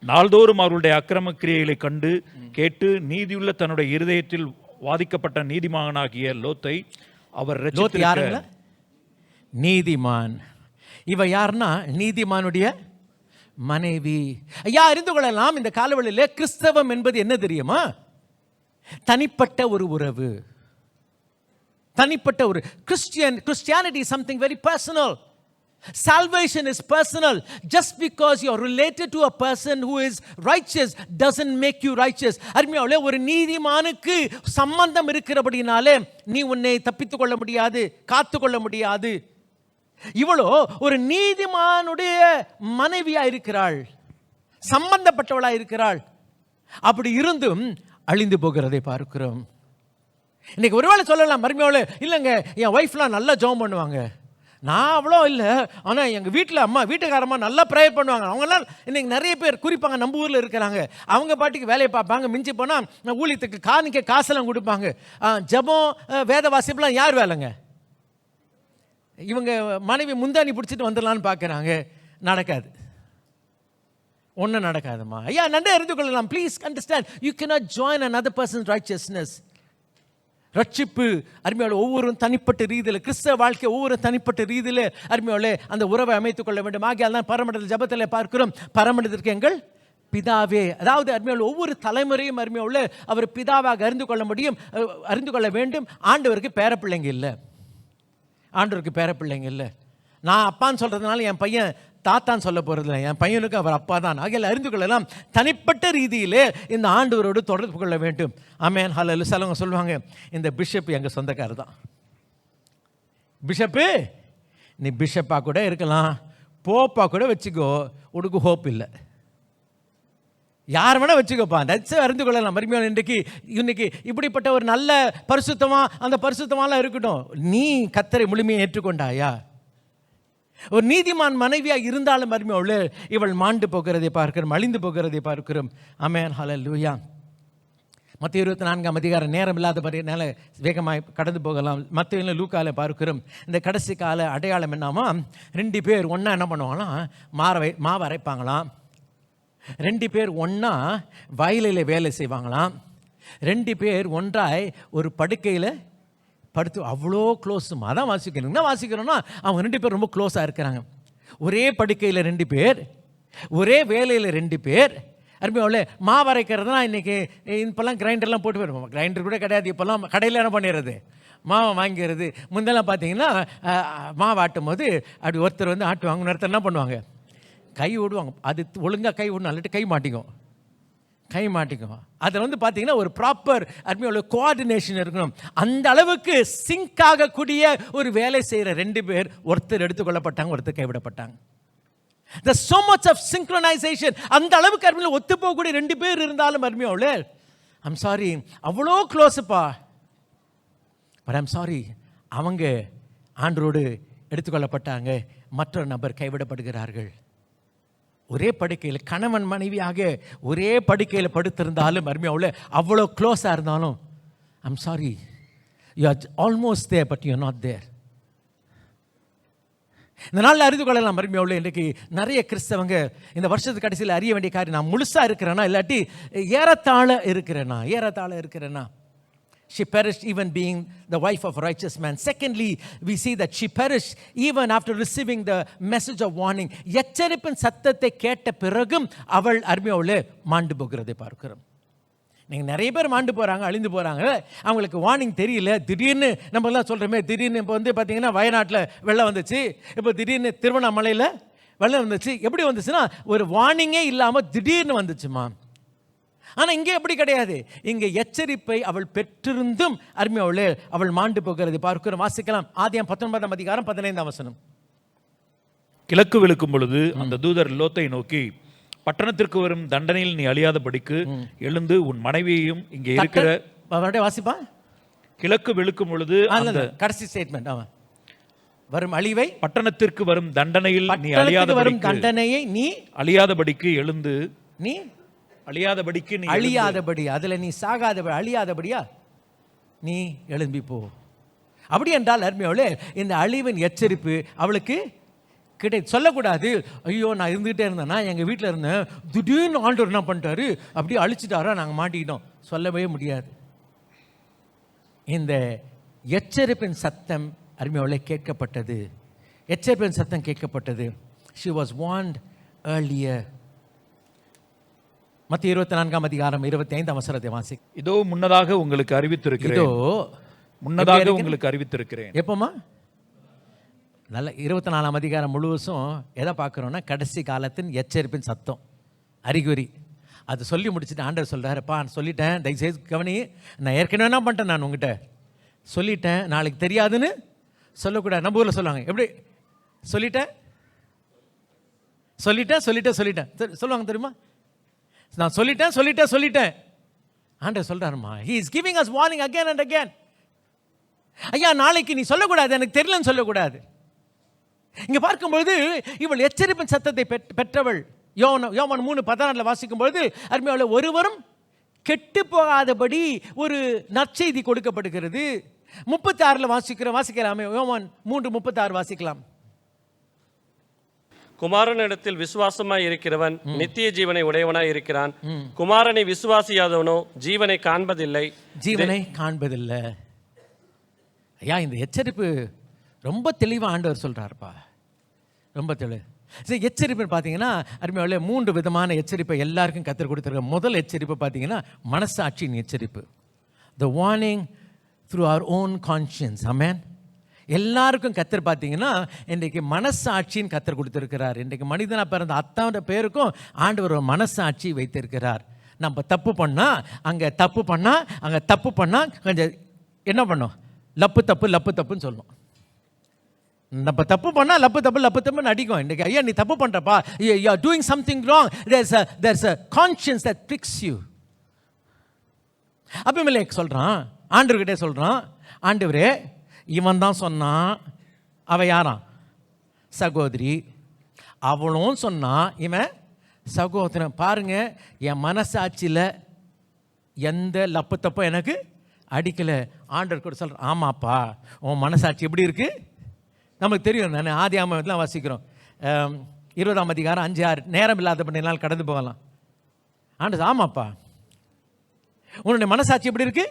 நாள்தோறும் அவர்களுடைய அக்கிரம கிரியைகளை கண்டு கேட்டு நீதியுள்ள தன்னுடைய இருதயத்தில் வாதிக்கப்பட்ட நீதிமானாகிய லோத்தை அவர் யாருங்க? நீதிமான். இவ யாருன்னா நீதிமானுடைய மனைவி. ஐயா, அறிந்து கொள்ளலாம், இந்த காலவெளியிலே கிறிஸ்தவம் என்பது என்ன தெரியுமா? தனிப்பட்ட ஒரு உறவு, தனிப்பட்ட ஒரு Christianity is something very personal. Salvation is personal. Just because you are related to a person who is righteous doesn't make you righteous. அருமையானவர்களே, ஒரு நீதிமானுக்கு சம்பந்தம் இருக்கிறபடினாலே நீ உன்னை தப்பித்துக் கொள்ள முடியாது, காத்துக்கொள்ள முடியாது. இவளோ ஒரு நீதிமானுடைய மனைவியா இருக்கிறாள், சம்பந்தப்பட்டவளா இருக்கிறாள். அப்படி இருந்தும் அழிந்து போகிறதை பார்க்கிறோம். இன்னைக்கு ஒருவேளை சொல்லலாம், மருமையாளே இல்லைங்க என் ஒய்ஃப்லாம் நல்லா ஜெபம் பண்ணுவாங்க, நான் அவ்வளோ இல்லை, ஆனால் எங்கள் வீட்டில் வீட்டுக்காரம்மா நல்லா ப்ரேயர் பண்ணுவாங்க. அவங்கெல்லாம் இன்றைக்கி நிறைய பேர் குறிப்பாங்க நம்ம ஊரில் இருக்கிறாங்க. அவங்க பாட்டுக்கு வேலையை பார்ப்பாங்க, மிஞ்சி போனால் ஊழியத்துக்கு காணிக்க காசெல்லாம் கொடுப்பாங்க. ஜெபம் வேத வாசிப்புலாம் யார் வேலைங்க? இவங்க மனைவி முந்தானி பிடிச்சிட்டு வந்துடலான்னு பார்க்குறாங்க. நடக்காது, ஒன்றும் நடக்காதுமா. ஐயா நன்றி அறிந்து கொள்ளலாம். Please understand, you cannot join another person's righteousness. ரட்சிப்பு அருமையாளே ஒவ்வொரு தனிப்பட்ட ரீதியில், கிறிஸ்தவ வாழ்க்கை ஒவ்வொரு தனிப்பட்ட ரீதியில் அருமையாளே அந்த உறவை அமைத்துக் கொள்ள வேண்டும். ஆகியால் தான் பரமண்டல ஜபத்தில் பார்க்கிறோம், பரமண்டலத்திற்கு எங்கள் பிதாவே. அதாவது அருமையாளே ஒவ்வொரு தலைமுறையும் அருமையாளே அவர் பிதாவாக அறிந்து கொள்ள முடியும், அறிந்து கொள்ள வேண்டும். ஆண்டவருக்கு பேரப்பிள்ளைங்க இல்லை, ஆண்டவருக்கு பேரப்பிள்ளைங்க இல்லை. நான் அப்பான்னு சொல்கிறதுனால என் பையன் தாத்தான்னு சொல்ல போகிறதில்ல, என் பையனுக்கு அவர் அப்பா தான். ஆகிய அறிந்து கொள்ளலாம். தனிப்பட்ட ரீதியிலே இந்த ஆண்டவரோடு தொடர்பு கொள்ள வேண்டும். ஆமென், ஹல்லேலூயா. சிலவங்க சொல்லுவாங்க, இந்த பிஷப் எங்கள் சொந்தக்காரர் தான். பிஷப்பு நீ பிஷப்பாக கூட இருக்கலாம், போப்பா கூட வச்சுக்கோ, உனக்கு ஹோப் இல்லை. யார் வேணா வச்சுக்கோப்பா, தட்ஸ் அறிந்து கொள்ளலாம். மறுமையான இன்னைக்கு இப்படிப்பட்ட ஒரு நல்ல பரிசுத்தமாக, அந்த பரிசுத்தமாலாம் இருக்கட்டும், நீ கர்த்தரை முழுமையை ஏற்றுக்கொண்டாயா? ஒரு நீதிமான் மனைவியாக இருந்தாலும் மறுமையோடு இவள் மாண்டு போகிறதை பார்க்கிறோம், அழிந்து போகிறதை பார்க்கிறோம். ஆமென், ஹல்லேலூயா. மத்திய 24ஆம் அதிகாரம் நேரம் இல்லாதபடினால வேகமாக கடந்து போகலாம். மத்திய லூக்கால பார்க்கிறோம். இந்த கடைசி கால அடையாளம் என்னாமா, 2 பேர் ஒன்றா என்ன பண்ணுவாங்களாம், மாவு அரைப்பாங்களாம். 2 பேர் ஒன்றா வயலில் வேலை செய்வாங்களாம். 2 பேர் ஒன்றாய் ஒரு படுக்கையில் படுத்து, அவ்வளோ க்ளோஸுமா. அதான் வாசிக்கணும். என்ன வாசிக்கிறோன்னா, அவங்க 2 பேர் ரொம்ப க்ளோஸாக இருக்கிறாங்க. ஒரே படுக்கையில் 2 பேர், ஒரே வேலையில் 2 பேர். அருமையாவில் மாவு அரைக்கிறதுனா இன்றைக்கி இப்போல்லாம் கிரைண்டர்லாம் போட்டு போயிடுவோம். கிரைண்டர் கூட கிடையாது, இப்போல்லாம் கடையில் என்ன பண்ணிடுறது, மாவை வாங்கிறது. முன்னெல்லாம் பார்த்தீங்கன்னா மாவு ஆட்டும் போது அப்படி ஒருத்தர் வந்து ஆட்டுவாங்க, ஒருத்தர் என்ன பண்ணுவாங்க, கை விடுவாங்க. அது ஒழுங்காக கை விடணும், இல்லாட்டி கை மாட்டிக்கும். அதில் வந்து பார்த்தீங்கன்னா ஒரு ப்ராப்பர் அருமையோட கோஆர்டினேஷன் இருக்கணும். அந்த அளவுக்கு சிங்க் ஆகக்கூடிய ஒரு வேலை செய்கிற 2 பேர், ஒருத்தர் எடுத்துக்கொள்ளப்பட்டாங்க, ஒருத்தர் கைவிடப்பட்டாங்க. There's so much of synchronization. அந்த அளவுக்கு அருமையில் ஒத்து போகக்கூடிய 2 பேர் இருந்தாலும் அருமையோட ஐம் சாரி, அவ்வளோ க்ளோஸுப்பா, பட் ஐம் சாரி, அவங்க ஆண்டரோடு எடுத்துக்கொள்ளப்பட்டாங்க, மற்றொரு நபர் கைவிடப்படுகிறார்கள். ஒரே படுக்கையில் கணவன் மனைவியாக ஒரே படுக்கையில் படுத்திருந்தாலும் அருமையாவில் அவ்வளோ க்ளோஸாக இருந்தாலும் I'm sorry, you are almost there but you are not there. இந்த நாளில் அறிந்து கொள்ளலாம் அருமையாவில். இன்றைக்கு நிறைய கிறிஸ்தவங்க இந்த வருஷத்துக்கு கடைசியில் அறிய வேண்டிய காரியம், நான் முழுசாக இருக்கிறேன்னா இல்லாட்டி ஏறத்தாழ இருக்கிறேன்னா. She perished even being the wife of a righteous man. Secondly, we see that she perished even after receiving the message of warning. எச்சரிப்பின் சத்தத்தை கேட்ட பிறகும் அவள் அருமையோடு மாண்டு போகிறதை பார்க்கிறோம். நீங்கள் நிறைய பேர் மாண்டு போகிறாங்க, அழிந்து போகிறாங்க, அவங்களுக்கு வார்னிங் தெரியல. திடீர்னு நம்மளாம் சொல்கிறோமே, திடீர்னு இப்போ வந்து பார்த்திங்கன்னா வயநாட்டில் வெள்ளம் வந்துச்சு, இப்போ திடீர்னு திருவண்ணாமலையில் வெள்ளம் வந்துச்சு. எப்படி வந்துச்சுன்னா ஒரு வார்னிங்கே இல்லாமல் திடீர்னு வந்துச்சுமா. ஆனால் இங்கே எப்படி கிடையாது, இங்கே எச்சரிப்பை அவள் பெற்றிருந்தும் அருமையோடு அவள் மாண்டு போகிறது பார்க்கிறோம். வாசிக்கலாம், ஆதியாகமம் 19ஆம் அதிகாரம் 15ஆம் வசனம். கிழக்கு வெளுக்கும் பொழுது அந்த தூதர் லோத்தை நோக்கி, பட்டணத்திற்கு வரும் தண்டனையில் நீ அழியாதபடிக்கு எழுந்து உன் மனைவியையும் இங்கே இருக்கிற. வாசிப்பா. கிழக்கு வெளுக்கும் பொழுது கடைசி ஸ்டேட்மெண்ட், அவன் வரும் அழிவை, பட்டணத்திற்கு வரும் தண்டனையில் நீ தண்டனையை நீ அழியாதபடிக்கு எழுந்து, நீ அழியாதபடிக்கு நீ அழியாதபடி, அதில் நீ சாகாதபடி, அழியாதபடியா நீ எழும்பி போ. அப்படி என்றால் அருமையோடு இந்த அழிவின் எச்சரிப்பு அவளுக்கு சொல்லக்கூடாது. ஐயோ நான் இருந்துகிட்டே இருந்தேன்னா, எங்கள் வீட்டில் இருந்தேன், திடீர்னு ஆண்டவர் என்ன பண்ணிட்டாரு, அப்படியே அழிச்சிட்டாரா, நாங்கள் மாட்டிக்கிட்டோம், சொல்லவே முடியாது. இந்த எச்சரிப்பின் சத்தம் அருமையோடு கேட்கப்பட்டது. எச்சரிப்பின் சத்தம் கேட்கப்பட்டது. She was warned earlier. மத்திய 24ஆம் அதிகாரம் 25ஆம் வசனத்தை வாசி. இதோ முன்னதாக உங்களுக்கு அறிவித்திருக்கிறேன். இதோ முன்னதாக உங்களுக்கு அறிவித்திருக்கிறேன். எப்போமா? நல்ல 24ஆம் அதிகாரம் முழுவதும் எதை பார்க்குறோன்னா கடைசி காலத்தின் எச்சரிப்பின் சத்தம், அறிகுறி. அது சொல்லி முடிச்சுட்டு ஆண்டவர் சொல்கிறாருப்பா, நான் சொல்லிட்டேன், தயவுசெய்து கவனி, நான் ஏற்கனவே என்ன பண்ணிட்டேன், நான் உங்ககிட்ட சொல்லிட்டேன், நாளைக்கு தெரியாதுன்னு சொல்லக்கூடாது. நம்ம ஊரில் சொல்லுவாங்க, எப்படி சொல்லிட்டேன் சொல்லிட்டேன் சொல்லிட்டேன் சொல்லிட்டேன் சொல்லுவாங்க தெரியுமா? நான் சொல்லிட்டேன் சொல்லிட்டேன் சொல்லிட்டேன். ஆண்டவர் சொல்கிறாருமா, he is giving us warning again and again. ஐயா, நாளைக்கு நீ சொல்லக்கூடாது, எனக்கு தெரியலன்னு சொல்லக்கூடாது. இங்கே பார்க்கும்பொழுது இவள் எச்சரிப்பின் சத்தத்தை பெற்றவள். யோவான் 3:16 வாசிக்கும்பொழுது அருமையாள ஒருவரும் கெட்டு போகாதபடி ஒரு நற்செய்தி கொடுக்கப்படுகிறது. 36 வாசிக்கலாமே, யோவான் 3:36 வாசிக்கலாம். குமாரனிடத்தில் விசுவாசமாய் இருக்கிறவன் நித்திய ஜீவனை உடையவனாய் இருக்கிறான். குமாரனை விசுவாசியாதவனோ ஜீவனை காண்பதில்லை. ஜீவனை காண்பதில்லை. ஐயா, இந்த எச்சரிப்பு ரொம்ப தெளிவாக ஆண்டவர் சொல்கிறாருப்பா, ரொம்ப தெளிவு. சரி, எச்சரிப்பு பார்த்தீங்கன்னா அருமையாளே 3 விதமான எச்சரிப்பை எல்லாருக்கும் கற்றுக் கொடுத்துருக்க. முதல் எச்சரிப்பு பார்த்தீங்கன்னா மனசாட்சியின் எச்சரிப்பு, the warning through our own conscience. Amen. எல்லாருக்கும் கத்தர் பார்த்தீங்கன்னா இன்றைக்கு மனசாட்சின்னு கத்தர் கொடுத்துருக்கிறார். இன்றைக்கு மனிதனாக பிறந்த அத்தனை பேருக்கும் ஆண்டவர் ஒரு மனசாட்சி வைத்திருக்கிறார். நம்ம தப்பு பண்ணால் அங்கே தப்பு பண்ணால் அங்கே தப்பு பண்ணால் கொஞ்சம் என்ன பண்ணோம், லப்பு தப்புன்னு சொல்லணும். நம்ம தப்பு பண்ணால் லப்பு தப்புன்னு அடிக்கும். இன்றைக்கி ஐயா நீ தப்பு பண்ணுறப்பா, you are doing something wrong, there's a conscience that pricks you. Abimelech சொல்கிறான், ஆண்டவர்கிட்டே சொல்கிறான், ஆண்டவரே இவன் தான் சொன்னான், அவள் யாராம், சகோதரி, அவளும் சொன்னான் இவன் சகோதரன். பாருங்க, என் மனசாட்சியில் எந்த லப்பு தப்பும் எனக்கு அடிக்கலை. ஆண்டவர் கூட சொல்கிறேன், ஆமாப்பா உன் மனசாட்சி எப்படி இருக்குது நமக்கு தெரியும். நான் ஆதியாகமத்தில் வாசிக்கிறோம் 20ஆம் அதிகாரம் 5-6, நேரம் இல்லாத பண்ணினால் கடந்து போகலாம். ஆண்டவர் ஆமாப்பா உன்னுடைய மனசாட்சி எப்படி இருக்கு,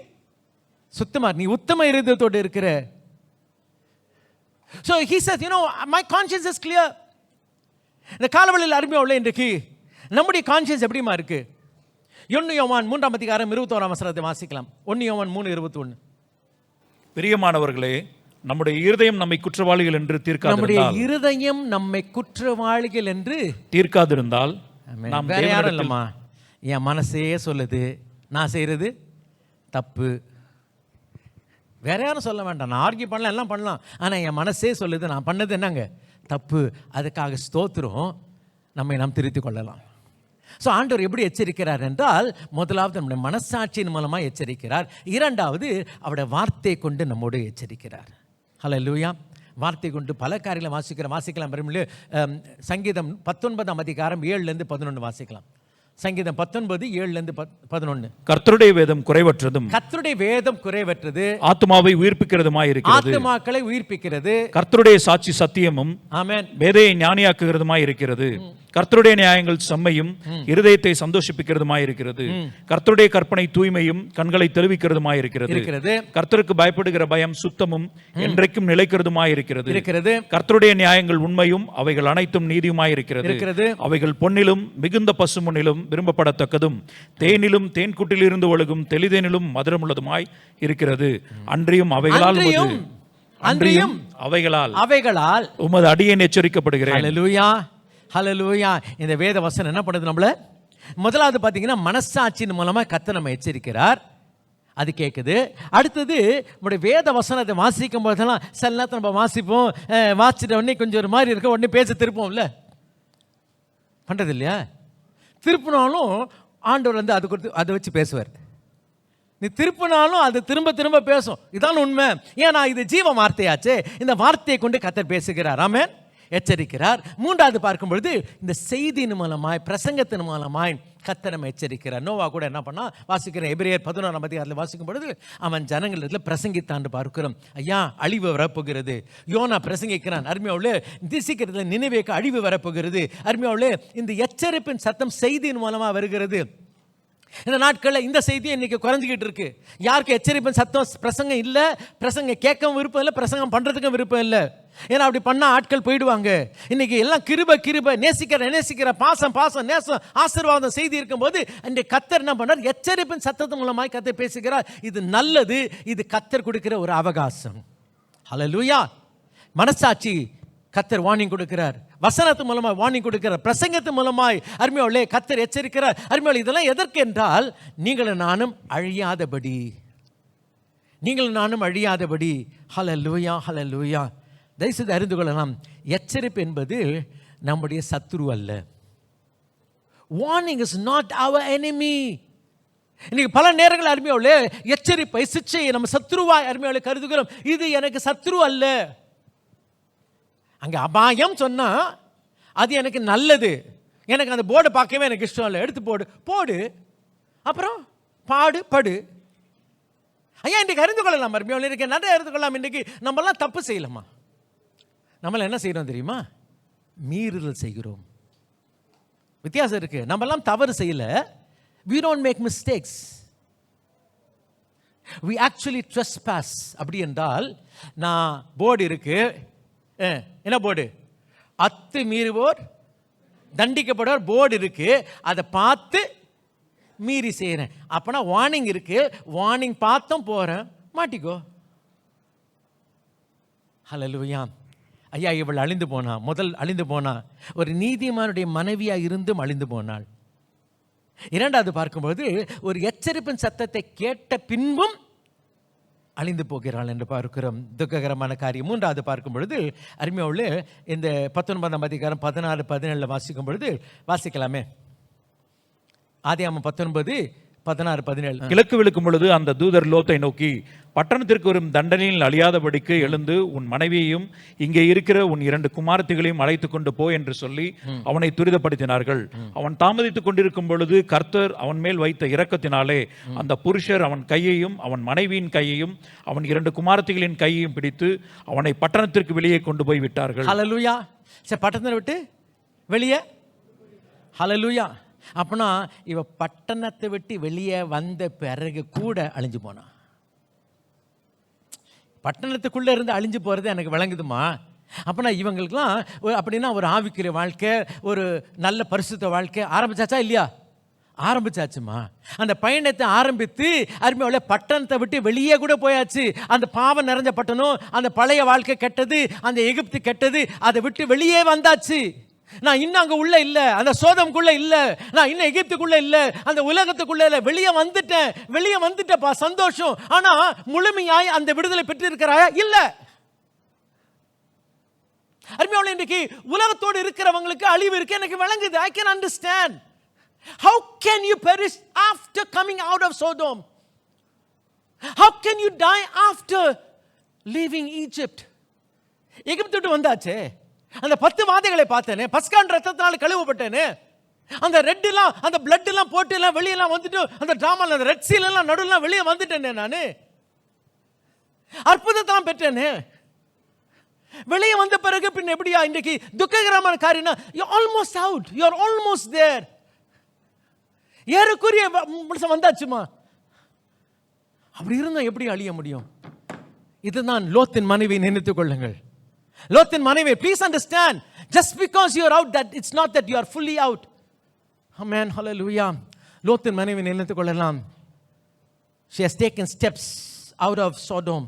சுத்தமாக, நீ உத்தம இருதயத்தோடு இருக்கிற. So he says, you know, my conscience is clear. இந்த காலவெளியில் அருமையாக உள்ள இன்றைக்கு நம்முடைய கான்சியன்ஸ் எப்படிமா இருக்கு? 1 யோவான் 3ஆம் அதிகாரம் 21 வாசிக்கலாம். 1 யோவான் 3:21. பிரியமானவர்களே, நம்முடைய இருதயம் நம்மை குற்றவாளிகள் என்று தீர்க்காதிருந்தால் நாம் வேற யாரும் இல்லைம்மா, என் மனசே சொல்லுது நான் செய்கிறது தப்பு. வேற யாரும் சொல்ல வேண்டாம், நான் ஆர்கியூ பண்ணலாம், எல்லாம் பண்ணலாம், ஆனால் என் மனசே சொல்லுது நான் பண்ணது என்னங்க தப்பு. அதுக்காக ஸ்தோத்திரம், நம்மை நாம் திருத்திக் கொள்ளலாம். ஸோ ஆண்டவர் எப்படி எச்சரிக்கிறார் என்றால், முதலாவது நம்முடைய மனசாட்சியின் மூலமாக எச்சரிக்கிறார், இரண்டாவது அவருடைய வார்த்தை கொண்டு நம்மோடு எச்சரிக்கிறார். ஹல்லேலூயா. வார்த்தை கொண்டு பல காரியங்களை வாசிக்கலாம். பெருமில்லை, சங்கீதம் 19ஆம் அதிகாரம் 7-11 வாசிக்கலாம். சங்கீதம் 19 7-11. கர்த்தருடைய வேதம் குறைவற்றது, ஆத்துமாவை உயிர்ப்பிக்கிறதுமாய் இருக்கிறது. ஆத்துமாக்களை உயிர்ப்பிக்கிறது. கர்த்தருடைய சாட்சி சத்தியமும், ஆமென், வேதையை ஞானியாக்குகிறதுமாய் இருக்கிறது. கர்த்தருடைய நியாயங்கள் செம்மையும், இருதயத்தை சந்தோஷிப்பிக்கிறதுமாய் இருக்கிறது. கர்த்தருடைய கற்பனை தூய்மையும், கண்களை தெளிவிக்கிறதுமாய் இருக்கிறது. கர்த்தருக்கு பயப்படுகிற பயம் சுத்தமும், என்றைக்கும் நிலைக்கிறதுமாய் இருக்கிறது. கர்த்தருடைய நியாயங்கள் உண்மையும், அவைகள் அனைத்தும் நீதியுமாய் இருக்கிறது. அவைகள் பொன்னிலும் மிகுந்த பசுமொன்னிலும் விரும்பப்படத்தக்கதும், தேனிலும் தேன்குட்டிலிருந்து ஒழுகும் தெளிதேனிலும் மதுரமுள்ளதுமாய் இருக்கிறது. அன்றியும் அவைகளால் உமது அடியேன் எச்சரிக்கப்படுகிறேன். ஹல்லேலூயா, ஹல்லேலூயா. இந்த வேத வசனம் என்ன பண்ணுது நம்மள? முதலாவது பார்த்தீங்கன்னா மனசாட்சியின் மூலமாக கர்த்தர் நம்ம எச்சரிக்கிறார், அது கேட்குது. அடுத்தது நம்முடைய வேத வசனத்தை வாசிக்கும் போதெல்லாம் சில நேரத்தில் நம்ம வாசிச்சிட்ட உடனே கொஞ்சம் ஒரு மாதிரி இருக்க, உடனே பேச திருப்போம்ல, பண்ணுறது இல்லையா? திருப்பினாலும் ஆண்டவர் அதை வச்சு பேசுவார். நீ திருப்பினாலும் அது திரும்ப திரும்ப பேசும். இதான் உண்மை. ஏன்னா இது ஜீவ வார்த்தையாச்சே. இந்த வார்த்தையை கொண்டு கர்த்தர் பேசுகிறார். ஆமென், எச்சரிக்கிறார். மூன்றாவது பார்க்கும் பொழுது இந்த செய்தியின் மூலமாய், பிரசங்கத்தின் மூலமாய் கர்த்தர் நம்ம எச்சரிக்கிறார். நோவா கூட என்ன பண்ணா வாசிக்கிறேன், எபிரேயர் 11ஆம் அதிகாரத்தில் வாசிக்கும் பொழுது அவன் ஜனங்களிடத்தில் பிரசங்கித்தான் பார்க்கிறோம். ஐயா அழிவு வரப்போகிறது. யோனா பிரசங்கிக்கிறான், அருமையாவுள்ளே திசிக்கிறதுல நினைவேக்கு அழிவு வரப்போகிறது. அருமையாவுள்ளே இந்த எச்சரிப்பின் சத்தம் செய்தியின் மூலமாக வருகிறது. இந்த நாட்களில் இந்த செய்தி இன்னைக்கு குறைஞ்சிக்கிட்டு இருக்கு. யாருக்கு எச்சரிப்பின் சத்தம் பிரசங்கம் இல்லை, பிரசங்கம் கேட்கவும் விருப்பம் இல்லை, பிரசங்கம் பண்ணுறதுக்கும் விருப்பம் இல்லை. ஏன்னா அப்படி பண்ணால் ஆட்கள் போயிடுவாங்க. இன்னைக்கு எல்லாம் கிருப நேசிக்கிற பாசம் நேசம் ஆசீர்வாதம் செய்தி இருக்கும்போது இன்றைக்கு கர்த்தர் என்ன பண்ணார்? எச்சரிப்பின் சத்தத்தின் மூலமாக கர்த்தர் பேசுகிறார். இது நல்லது, இது கர்த்தர் கொடுக்கிற ஒரு அவகாசம். ஹல்லேலூயா. மனசாட்சி கர்த்தர் வார்னிங் கொடுக்கிறார், வசனத்து மூலமாய் வார்னிங் கொடுக்கிறார், பிரசங்கத்து மூலமாய் அருமையோலே கர்த்தர் எச்சரிக்கிறார். அருமையோலே இதெல்லாம் எதற்கு என்றால் நீங்களும் நானும் அழியாதபடி, நீங்களும் நானும் அழியாதபடி. ஹல்லேலூயா, ஹல்லேலூயா. தயவுசெய்து அறிந்து கொள்ளலாம், எச்சரிப்பு என்பது நம்முடைய சத்துரு அல்ல. Warning is not our enemy. இன்னைக்கு பல நேரங்கள் அருமையோலே எச்சரிப்பை, சிச்சையை நம்ம சத்ருவாய் அருமையோலே கருதுகிறோம். இது எனக்கு சத்ரு அல்ல. அங்கே அபாயம் சொன்னா அது எனக்கு நல்லது. எனக்கு அந்த போர்டை பார்க்கவே எனக்கு இஷ்டம் இல்லை, எடுத்து போடு, அப்புறம் படு. ஐயா இன்றைக்கு அறிந்து கொள்ளலாம் அருமையோலே, இன்றைக்கு நிறைய அறிந்து கொள்ளலாம். இன்றைக்கு நம்மளாம் தப்பு செய்யலாமா? நம்மள என்ன செய்கிறோம் தெரியுமா? மீறுதல் செய்கிறோம். வித்தியாசம் இருக்கு. நம்மெல்லாம் தவறு செய்யல. We don't make mistakes. We actually trespass. அப்படி என்றால் நான் போர்டு இருக்கு, என்ன போர்டு? அத்துமீறுவோர் தண்டிக்கப்படுவோர் போர்டு இருக்கு, அதை பார்த்து மீறி செய்கிறேன். அப்போனா வார்னிங் இருக்கு, வார்னிங் பார்த்தும் போகிறேன், மாட்டிக்கோ. ஹல்லேலூயா. ஐயா இவள் அழிந்து போனா, முதல் அழிந்து போனா, ஒரு நீதிமானுடைய மனைவியாக இருந்தும் அழிந்து போனாள். இரண்டாவது பார்க்கும்போது ஒரு எச்சரிப்பின் சத்தத்தை கேட்ட பின்பும் அழிந்து போகிறாள் என்று பார்க்கிறோம். துக்ககரமான காரியம். மூன்றாவது பார்க்கும் பொழுது அருமையோடு இந்த 19ஆம் அதிகாரம் 16, 17 வாசிக்கும் பொழுது வாசிக்கலாமே. ஆதியாகமம் 19, 16, 17. கிழக்கு விழுக்கும் பொழுது அந்த தூதர் லோத்தை நோக்கி, பட்டணத்திற்கு வரும் தண்டனையில் அழியாதபடிக்கு எழுந்து உன் மனைவியையும் இங்கே இருக்கிற உன் 2 குமாரத்திகளையும் அழைத்து கொண்டு போ என்று சொல்லி அவனை துரிதப்படுத்தினார்கள். அவன் தாமதித்துக் கொண்டிருக்கும் பொழுது கர்த்தர் அவன் மேல் வைத்த இரக்கத்தினாலே அந்த புருஷர் அவன் கையையும் அவன் மனைவியின் கையையும் அவன் 2 குமாரத்திகளின் கையையும் பிடித்து அவனை பட்டணத்திற்கு வெளியே கொண்டு போய் விட்டார்கள். ஹல்லேலூயா. சரி, பட்டணத்தை விட்டு வெளியே. ஹல்லேலூயா. அப்பனா இவ பட்டணத்தை விட்டு வெளியே வந்த பிறகு கூட அழிஞ்சு போனா. பட்டணத்துக்குள்ள இருந்து அழிஞ்சு போறது எனக்கு விளங்குதுமா. அப்பனா இவங்களுக்குலாம் அப்படின்னா ஒரு ஆவிக்குரிய வாழ்க்கை, ஒரு நல்ல பரிசுத்த வாழ்க்கை ஆரம்பிச்சாச்சா இல்லையா? ஆரம்பிச்சாச்சுமா. அந்த பயணத்தை ஆரம்பித்து அருமையோட பட்டணத்தை விட்டு வெளியே கூட போயாச்சு. அந்த பாவம் நிறைஞ்ச பட்டணம், அந்த பழைய வாழ்க்கை கெட்டது, அந்த எகிப்து கெட்டது, அதை விட்டு வெளியே வந்தாச்சு. நான் இன்னும் அங்கே உள்ள இல்லை, அந்த சோதம்குள்ள இல்லை, நான் இன்னும் எகிப்துக்குள்ள இல்லை, அந்த உலகத்துக்குள்ள இல்லை, வெளியே வந்துட்டேன்ப்பா, சந்தோஷம். ஆனா முழுமையாய் அந்த விடுதலை பெற்று இருக்கிறாயா? இல்லை. அருமையானவர்களே, இன்றைக்கு உலகத்தோடு இருக்கிறவங்களுக்கு அழிவு இருக்கு, எனக்கு விளங்குது. I can understand. How can you perish after coming out of Sodom? How can you die after leaving Egypt? எகிப்து விட்டு வந்தாச்சே, அந்த 10 வாதைகளை பார்த்தேனே, பஸ்கான் ரத்தத்தினால கழுவப்பட்டேனே, அந்த ரெட் எல்லாம், அந்த பிளட் எல்லாம் போட்டு எல்லாம் வெளியெல்லாம் வந்துட்டு, அந்த டிராமால அந்த ரெட் சீல் எல்லாம் நடுலாம் வெளியே வந்துட்டேனே, நானு அற்புதத்தெல்லாம் பெற்றேனே. வெளியே வந்த பிறகு பின் எப்படியா இன்றைக்கு துக்ககரமான காரியம்னா, you almost out, you are almost there. ஏறக்குரிய வந்தாச்சுமா. அப்படி இருந்தா எப்படி அழிய முடியும்? இதுதான் லோத்தின் மனைவி. நினைத்துக் கொள்ளுங்கள், லோத்தின் மனைவி. Please understand, just because you are out, that it's not that you are fully out. Amen, hallelujah. லோத்தின் மனைவி நினைத்துக் கொள்ளலாம். She has taken steps out of Sodom.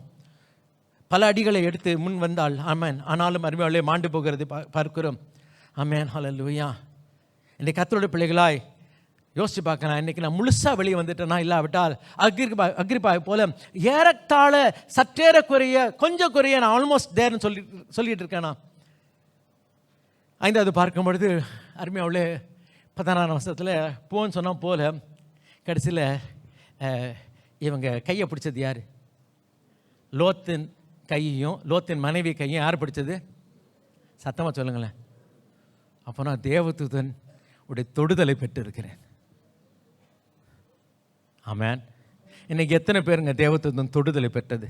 பல அடிகளை எடுத்து முன் வந்தாள். ஆமென். ஆனாலும் அருமையாலே மாண்டு போகிறது பார்க்கிறோம். ஆமென், ஹல்லேலூயா. இன்னைக்கு கர்த்தருடைய பிள்ளைகளாய் யோசிச்சு பார்க்கலாம், இன்னைக்கு நான் முழுசா வெளியே வந்துட்டேனா, இல்லாவிட்டால் அக்ரிப்பா போல ஏறத்தாழ சற்றேற குறைய கொஞ்சம் குறைய நான் ஆல்மோஸ்ட் தேர்னு சொல்லிட்டு இருக்கேனா. 5வது பார்க்கும் பொழுது அருமையாவுள்ளே 16ஆம் வருஷத்தில் போன்னு சொன்னால் போல கடைசியில் இவங்க கையை பிடிச்சது யார்? லோத்தின் கையையும் லோத்தின் மனைவி கையும் யார் பிடிச்சது? சத்தமாக சொல்லுங்களேன். அப்போ நான் தேவதூதன் உடைய தொடுதலை பெற்று இருக்கிறேன். ஆமென். இன்னைக்கு எத்தனை பேருங்க தேவதூதன் தொடுதலை பெற்றது?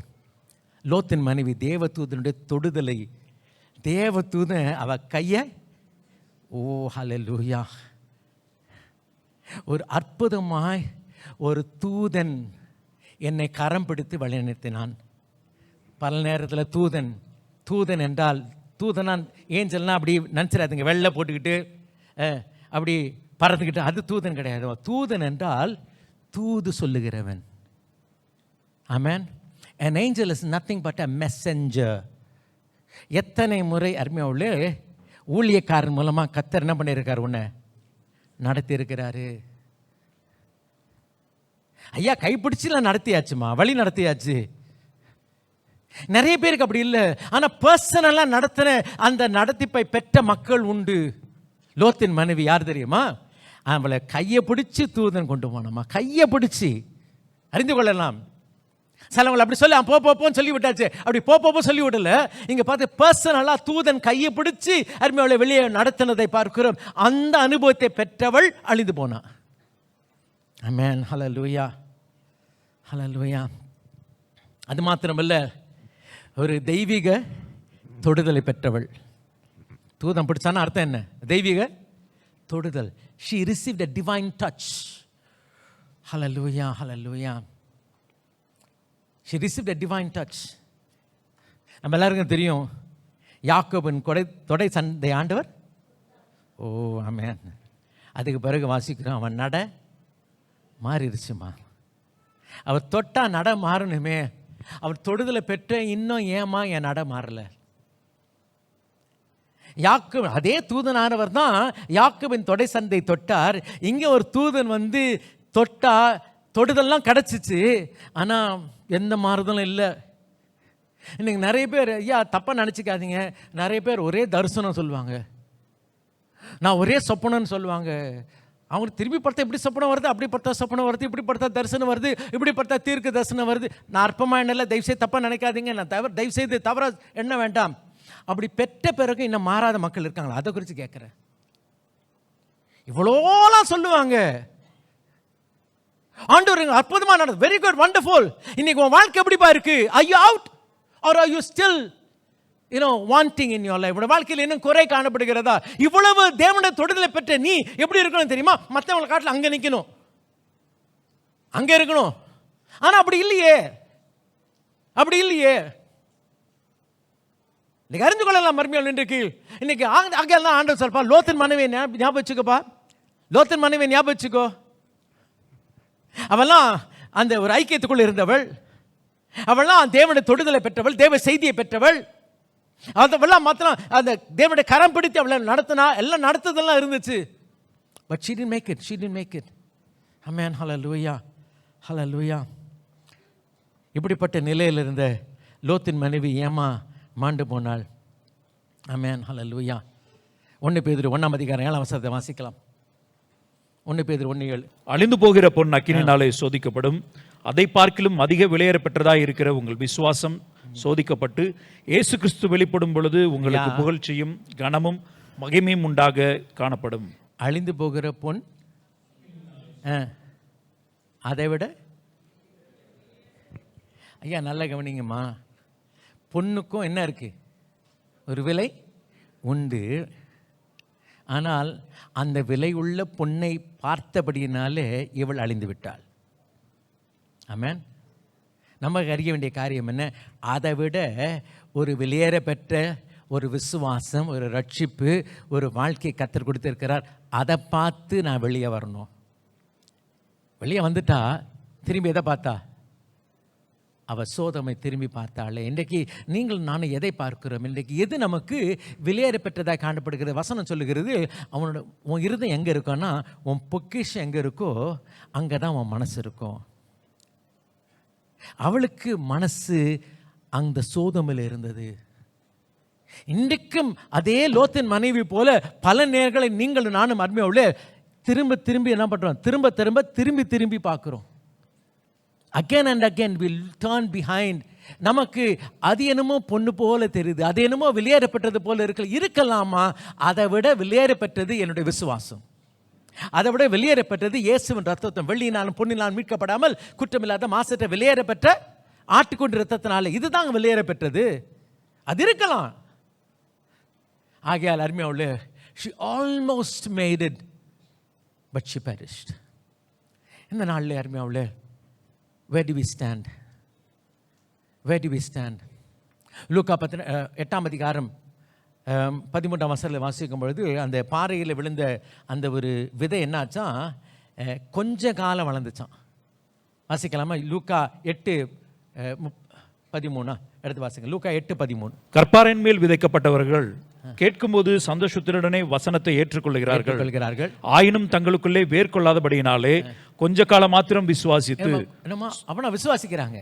லோத்தின் மனைவி தேவதூதனுடைய தொடுதலை, தேவதூதன் அவ கையை, ஓ ஹல்லேலூயா, ஒரு அற்புதமாய் ஒரு தூதன் என்னை கரம் பிடித்து வழிநடத்தினான். பல நேரத்தில் தூதன் என்றால் தூதனா ஏஞ்சல்னா அப்படி நினச்சிடாதுங்க, வெள்ளை போட்டுக்கிட்டு அப்படி பறந்துக்கிட்டு, அது தூதன் கிடையாது. தூதன் என்றால் தூது சொல்லுகிறவன். ஆமென். An angel is nothing but a messenger. எத்தனை முறை அருமையாவுள்ளே ஊழியக்காரன் மூலமாக கர்த்தர் என்ன பண்ணியிருக்காரு, உன்னை நடத்தி இருக்கிறாரு. ஐயா கைப்பிடிச்சுலாம் நடத்தியாச்சுமா, வழி நடத்தியாச்சு. நிறைய பேருக்கு அப்படி இல்லை. ஆனால் பர்சனலாக நடத்தின அந்த நடத்திப்பை பெற்ற மக்கள் உண்டு. லோத்தின் மனைவி யார் தெரியுமா? அவளை கையை பிடிச்சி தூதன் கொண்டு போனோமா, கையை பிடிச்சி. அறிந்து கொள்ளலாம். சிலவங்களை அப்படி சொல்லி போன்னு சொல்லி விட்டாச்சு, அப்படி போ சொல்லி விடல. இங்கே பார்த்து பர்சனலாக தூதன் கையை பிடிச்சி அருமையாவளை வெளியே நடத்தினதை பார்க்கிறோம். அந்த அனுபவத்தை பெற்றவள் அழிந்து போனா. ஆமென், ஹல்லேலூயா, ஹல்லேலூயா. அது மாத்திரமல்ல, ஒரு தெய்வீக தொடுதலை பெற்றவள். தூதன் பிடிச்சான அர்த்தம் என்ன? தெய்வீக தொடுதல். She received a divine touch. Hallelujah, hallelujah. She received a divine touch. நம்ம எல்லாருக்கும் தெரியும், யாக்கோபின் தொடை சந்தை ஆண்டவர். ஓ ஆமென். அதுக்கு பிறகு வாசிக்கிறோம், அவன் நட மாறிடுச்சுமா. அவர் தொட்டா நட மாறணுமே. அவர் தொடுதலை பெற்ற இன்னும் ஏமா என் நட மாறல? யாக்கோபு அதே தூதனானவர் தான் யாக்கோபின் தொடை சந்தை தொட்டார். இங்கே ஒரு தூதன் வந்து தொட்டா தொடுதல்லாம் கிடச்சிச்சு, ஆனால் எந்த மாறுதலும் இல்லை. இன்னைக்கு நிறைய பேர் ஐயா தப்பாக நினச்சிக்காதீங்க, நிறைய பேர் ஒரே தரிசனம் சொல்லுவாங்க, நான் ஒரே சொப்பனம்னு சொல்லுவாங்க. அவங்களுக்கு திரும்பி பார்த்தா இப்படி சொப்பனம் வருது, அப்படி பார்த்தா சொப்பனம் வருது, இப்படி பார்த்தா தரிசனம் வருது, இப்படி பார்த்தா தீர்க்க தரிசனம் வருது. நான் அற்பமாக என்னல, தயவுசெய்து தப்பாக நினைக்காதீங்க, நான் தயவுசெய்து தவற எண்ண வேண்டாம். அப்படி பெற்ற பிறகு இன்னும் மாறாத மக்கள் இருக்காங்களா? அதை குறித்து கேட்குறேன். இவ்வளோலாம் சொல்லுவாங்க, ஆண்டவர் அற்புதமாக நடந்தது, வெரி குட், வண்டர்ஃபுல். இன்னைக்கு உன் வாழ்க்கை எப்படிப்பா இருக்கு? Are you out or are you still wanting in your life? வாழ்க்கையில் இன்னும் குறை காணப்படுகிறதா? இவ்வளவு தேவனுடைய தொடுதலை பெற்ற நீ எப்படி இருக்கணும் தெரியுமா? மற்றவங்களை காட்டில் அங்கே நிற்கணும், அங்கே இருக்கணும். ஆனால் அப்படி இல்லையே, அப்படி இல்லையே. இன்னைக்கு அறிந்து கொள்ளலாம் மர்மியால் இன்றைக்கு. இன்னைக்கு அங்கெல்லாம் ஆண்டவர் சொல்ப்பா, லோத்தின் மனைவியை ஞாபகம் வச்சுக்கோப்பா, லோத்தின் மனைவியை ஞாபகம் வச்சுக்கோ. அவெல்லாம் அந்த ஒரு ஐக்கியத்துக்குள் இருந்தவள், அவெல்லாம் தேவனுடைய தொடுதலை பெற்றவள், தேவ செய்தியை பெற்றவள். அதெல்லாம் மாத்திரம் அந்த தேவனுடைய கரம் பிடித்து அவளை நடத்தினா, எல்லாம் நடத்துதெல்லாம் இருந்துச்சு. But she didn't make it, she didn't make it. Amen, hallelujah, hallelujah. இப்படிப்பட்ட நிலையில் இருந்த லோத்தின் மனைவி ஏமா மாண்டு போனாள்? Amen, hallelujah. 1 பேதுரு 1 அதிகாரம் 7 வசனத்தை வாசிக்கலாம். 1 பேதுரு 1:7. அழிந்து போகிற பொன் அக்கினினாலே சோதிக்கப்படும், அதை பார்க்கிலும் அதிக விலையேற பெற்றதாய் இருக்கிற உங்கள் விசுவாசம் சோதிக்கப்பட்டு இயேசு கிறிஸ்து வெளிப்படும் பொழுது உங்களுக்கு புகழ்ச்சியும் கனமும் மகிமையும் உண்டாக காணப்படும். அழிந்து போகிற பொன் அதை விட, ஐயா நல்லா கவனிங்கம்மா, பொண்ணுக்கும் என்ன இருக்கு? ஒரு விலை உண்டு. ஆனால் அந்த விலை உள்ள பொன்னை பார்த்தபடியினாலே இவள் அழிந்து விட்டாள். ஆமென். நமக்கு அறிய வேண்டிய காரியம் என்ன? அதை விட ஒரு வெளியேற பெற்ற ஒரு விசுவாசம், ஒரு ரட்சிப்பு, ஒரு வாழ்க்கையை கர்த்தர் கொடுத்திருக்கிறார். அதை பார்த்து நான் வெளியே வரணும். வெளியே வந்துட்டா திரும்பி எதை பார்த்தா? அவ சோதமை திரும்பி பார்த்தாளே. இன்றைக்கு நீங்கள் நானும் எதை பார்க்கிறோம்? இன்றைக்கு எது நமக்கு வெளியேற பெற்றதாக காணப்படுகிறது? வசனம் சொல்லுகிறது, அவனோட உன் இருதயம் எங்கே இருக்கோன்னா, உன் பொக்கிஷம் எங்கே இருக்கோ அங்கே தான் உன் மனசு இருக்கும். அவளுக்கு மனசு அந்த சோதமில் இருந்தது. இன்றைக்கும் அதே லோத்தின் மனைவி போல பல நேரங்களை நீங்கள் நானும் அருமையாவுள்ளே திரும்ப திரும்பி என்ன பண்ணுறோம்? திரும்ப திரும்பி பார்க்குறோம். Again and again we'll turn behind. நமக்கு அது என்னமோ பொண்ணு போல தெரியுது, அது என்னமோ வெளியேறப்பட்டது போல இருக்கலாமா? அதை விட வெளியேறப்பட்டது என்னுடைய விசுவாசம். அதை விட வெளியேறப்பட்டது இயேசுவின் ரத்தம். வெள்ளியினாலும் பொன்னினாலும் மீட்கப்படாமல் குற்றமில்லாத மாசற்ற வெளியேறப்பட்ட ஆட்டுக்குண்டு ரத்தத்தினால இதுதான் வெளியேறப்பட்டது. அது இருக்கலாம். ஆகையால் அருமையாவுள்ளே, she almost made it but she perished. இந்த நாளில் அருமையாவுள்ளே, where do we stand? Where do we stand? லூக்கா 8 அதிகாரம் 13 வசனத்தில் வாசிக்கும் பொழுது, அந்த பாறையில் விழுந்த அந்த ஒரு விதை என்னாச்சா, கொஞ்ச காலம் வளர்ந்துச்சான். வாசிக்கலாமா? லூக்கா 8 8:13 எடுத்து வாசிங்க. லூக்கா 8:13. கற்பாரின் மேல் விதைக்கப்பட்டவர்கள் கேட்கும்போது சந்தோஷத்துடனே வசனத்தை ஏற்றுக்கொள்கிறார்கள். ஆயினும் தங்களுக்குள்ளே வேர்கொள்ளாதபடியினாலே கொஞ்ச காலம் மாத்திரம் விசுவாசித்து. என்னமா அவனா விசுவாசிக்கிறாங்க?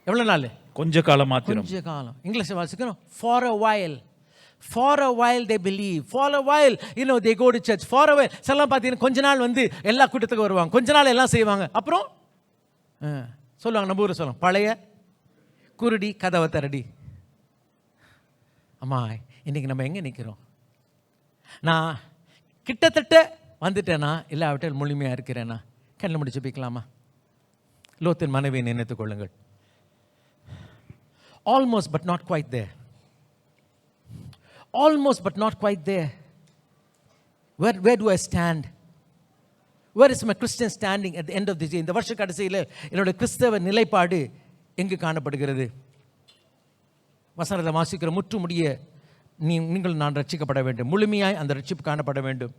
எவ்வளவு நாள்? கொஞ்ச காலம் மாத்திரம். கொஞ்ச காலம். இங்கிலீஷ் வாசிக்கணும். For a while they believe. For a while they go to church. For a while எல்லாம் பார்த்தீங்கன்னா கொஞ்ச நாள் வந்து எல்லா கூட்டத்துக்கு வருவாங்க, கொஞ்ச நாள் எல்லாம் செய்வாங்க, அப்புறம் சொல்லுவாங்க. நம்ம ஊர் சொல்லுவாங்க, பழைய குருடி கதவை தரடி. அம்மா இன்னைக்கு நம்ம எங்கே நிற்கிறோம்? நான் கிட்டத்தட்ட வந்துட்டேனா இல்லாவிட்டால் முழுமையாக இருக்கிறேனா? கண்ணை முடிச்சு போய்க்கலாமா? லோத்தின் மனைவியை நினைத்துக் கொள்ளுங்கள். Almost but not quite there. Almost but not quite there. Where do I stand? Where is my Christian standing at the end of this year? இந்த வருஷ கடைசியில் என்னோட கிறிஸ்தவ நிலைப்பாடு எங்கு காணப்படுகிறது? வசனத்தை வாசிக்கிற முற்று முடிய நீங்கள் நான் ரட்சிக்கப்பட வேண்டும், முழுமையாய் அந்த ரட்சிப்பு காணப்பட வேண்டும்.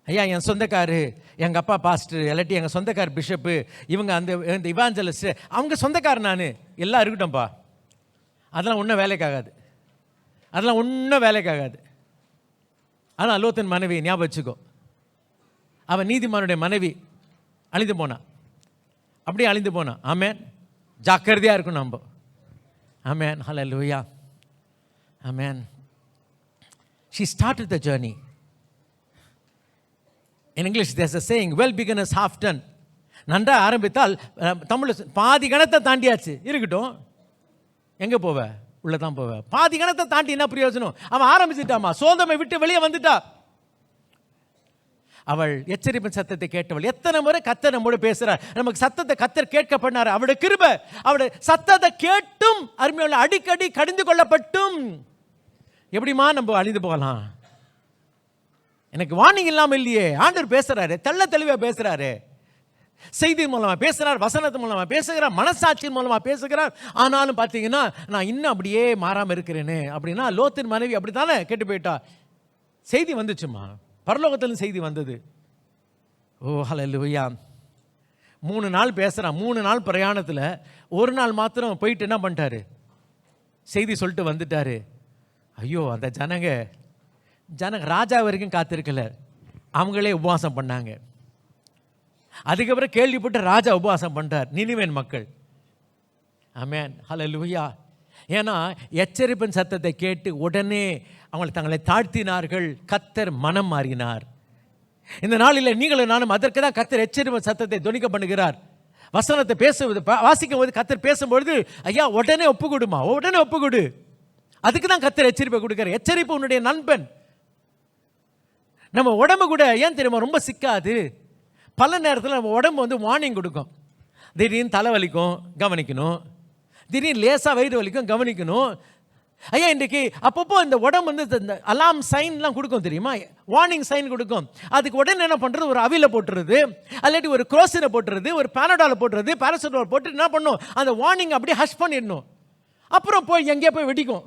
ஐயா என் சொந்தக்காரு, எங்கள் அப்பா பாஸ்டர், இல்லாட்டி எங்கள் சொந்தக்கார் பிஷப்பு, இவங்க அந்த இவாஞ்சலிஸ்ட், அவங்க சொந்தக்காரர் நான், எல்லாம் இருக்கட்டும்ப்பா. அதெல்லாம் ஒன்றும் வேலைக்காகாது, அதெல்லாம் ஒன்றும் வேலைக்காகாது. ஆனால் லோத்தின் மனைவி ஞாபகம் வச்சுக்கோ, அவன் நீதிமானுடைய மனைவி அழிந்து போனான், அப்படியே அழிந்து போனான். ஆமென். ஜாக்கிரதையாக இருக்கும் நம்ம. ஆமென். ஹல்லேலூயா. ஆமென். She started the journey. In English there's a saying, well begun is half done. நன்றா ஆரம்பித்தால், தமிழ் பாதி கணத்தை தாண்டியாச்சு. இருக்கட்டும், எங்கே போவ? உள்ள தான் போவ. பாதி கணத்தை தாண்டி என்ன பிரயோஜனம்? அவன் ஆரம்பிச்சுட்டாமா, சோதமை விட்டு வெளியே வந்துட்டா. அவள் எச்சரிப்பின் சத்தத்தை கேட்டவள். எத்தனை முறை கர்த்தர் நம்மோடு பேசுறார், நமக்கு சத்தத்தை கர்த்தர் கேட்க பண்ணார். அவருடைய கிருபை, அவருடைய சத்தத்தை கேட்டும் அருமையுள்ள அடிக்கடி கடிந்து கொள்ளப்பட்டும் எப்படிமா நம்ம அழிந்து போகலாம்? எனக்கு வார்னிங் இல்லாமல் இல்லையே. ஆண்டவர் பேசுறாரு, தெள்ள தெளிவாக பேசுறாரு, செய்தி மூலமா பேசுறார், வசனத்து மூலமா பேசுகிறார், மனசாட்சியின் மூலமா பேசுகிறார். ஆனாலும் பார்த்தீங்கன்னா நான் இன்னும் அப்படியே மாறாமல் இருக்கிறேனே அப்படின்னா, லோத்தின் மனைவி அப்படித்தானே கேட்டு போயிட்டா. செய்தி வந்துச்சுமா, பரலோகத்திலும் செய்தி வந்தது. ஓ ஹல்லேலூயா. 3 நாள் பேசுகிறான், 3 நாள் பிரயாணத்தில் ஒரு நாள் மாத்திரம் போயிட்டு என்ன பண்ணிட்டாரு? செய்தி சொல்லிட்டு வந்துட்டாரு. ஐயோ, அந்த ஜனங்க ராஜா வரைக்கும் காத்திருக்கல, அவங்களே உபவாசம் பண்ணாங்க. அதுக்கப்புறம் கேள்விப்பட்டு ராஜா உபவாசம் பண்ணிட்டார், நினிவேன் மக்கள். ஆமென். ஹல்லேலூயா. ஏன்னா எச்சரிப்பின் சத்தத்தை கேட்டு உடனே அவங்க தங்களை தாழ்த்தினார்கள், கர்த்தர் மனம் மாறினார். இந்த நாளில் நீங்களும் நானும் அதற்கு தான் கர்த்தர் எச்சரிப்பின் சத்தத்தை துணிக்க பண்ணுகிறார். வசனத்தை பேசுவது வாசிக்கும் போது கர்த்தர் பேசும்பொழுது, ஐயா உடனே ஒப்பு கொடுமா, உடனே ஒப்பு கொடு. அதுக்கு தான் கர்த்தர் எச்சரிப்பை கொடுக்கிறார். எச்சரிப்பு உன்னுடைய நண்பன். நம்ம உடம்பு கூட ஏன் தெரியுமா ரொம்ப சிக்காது? பல நேரத்தில் நம்ம உடம்பு வந்து வார்னிங் கொடுக்கும். திடீர்னு தலை வலிக்கும், கவனிக்கணும். திடீர்னு லேசாக வயிறு வலிக்கும், கவனிக்கணும். ஐயா இன்றைக்கு அப்பப்போ இந்த உடம்பு வந்து இந்த அலாம் சைன்லாம் கொடுக்கும் தெரியுமா, வார்னிங் சைன் கொடுக்கும். அதுக்கு உடனே என்ன பண்ணுறது, ஒரு அவில போட்டுறது, அல்லாட்டி ஒரு குரோசினை போட்டுறது, ஒரு பேனடால் போட்டுறது, பேராசிட்டமால் போட்டு என்ன பண்ணும், அந்த வார்னிங் அப்படியே ஹஷ் பண்ணிடணும். அப்புறம் போய் எங்கேயோ போய் வெடிக்கும்.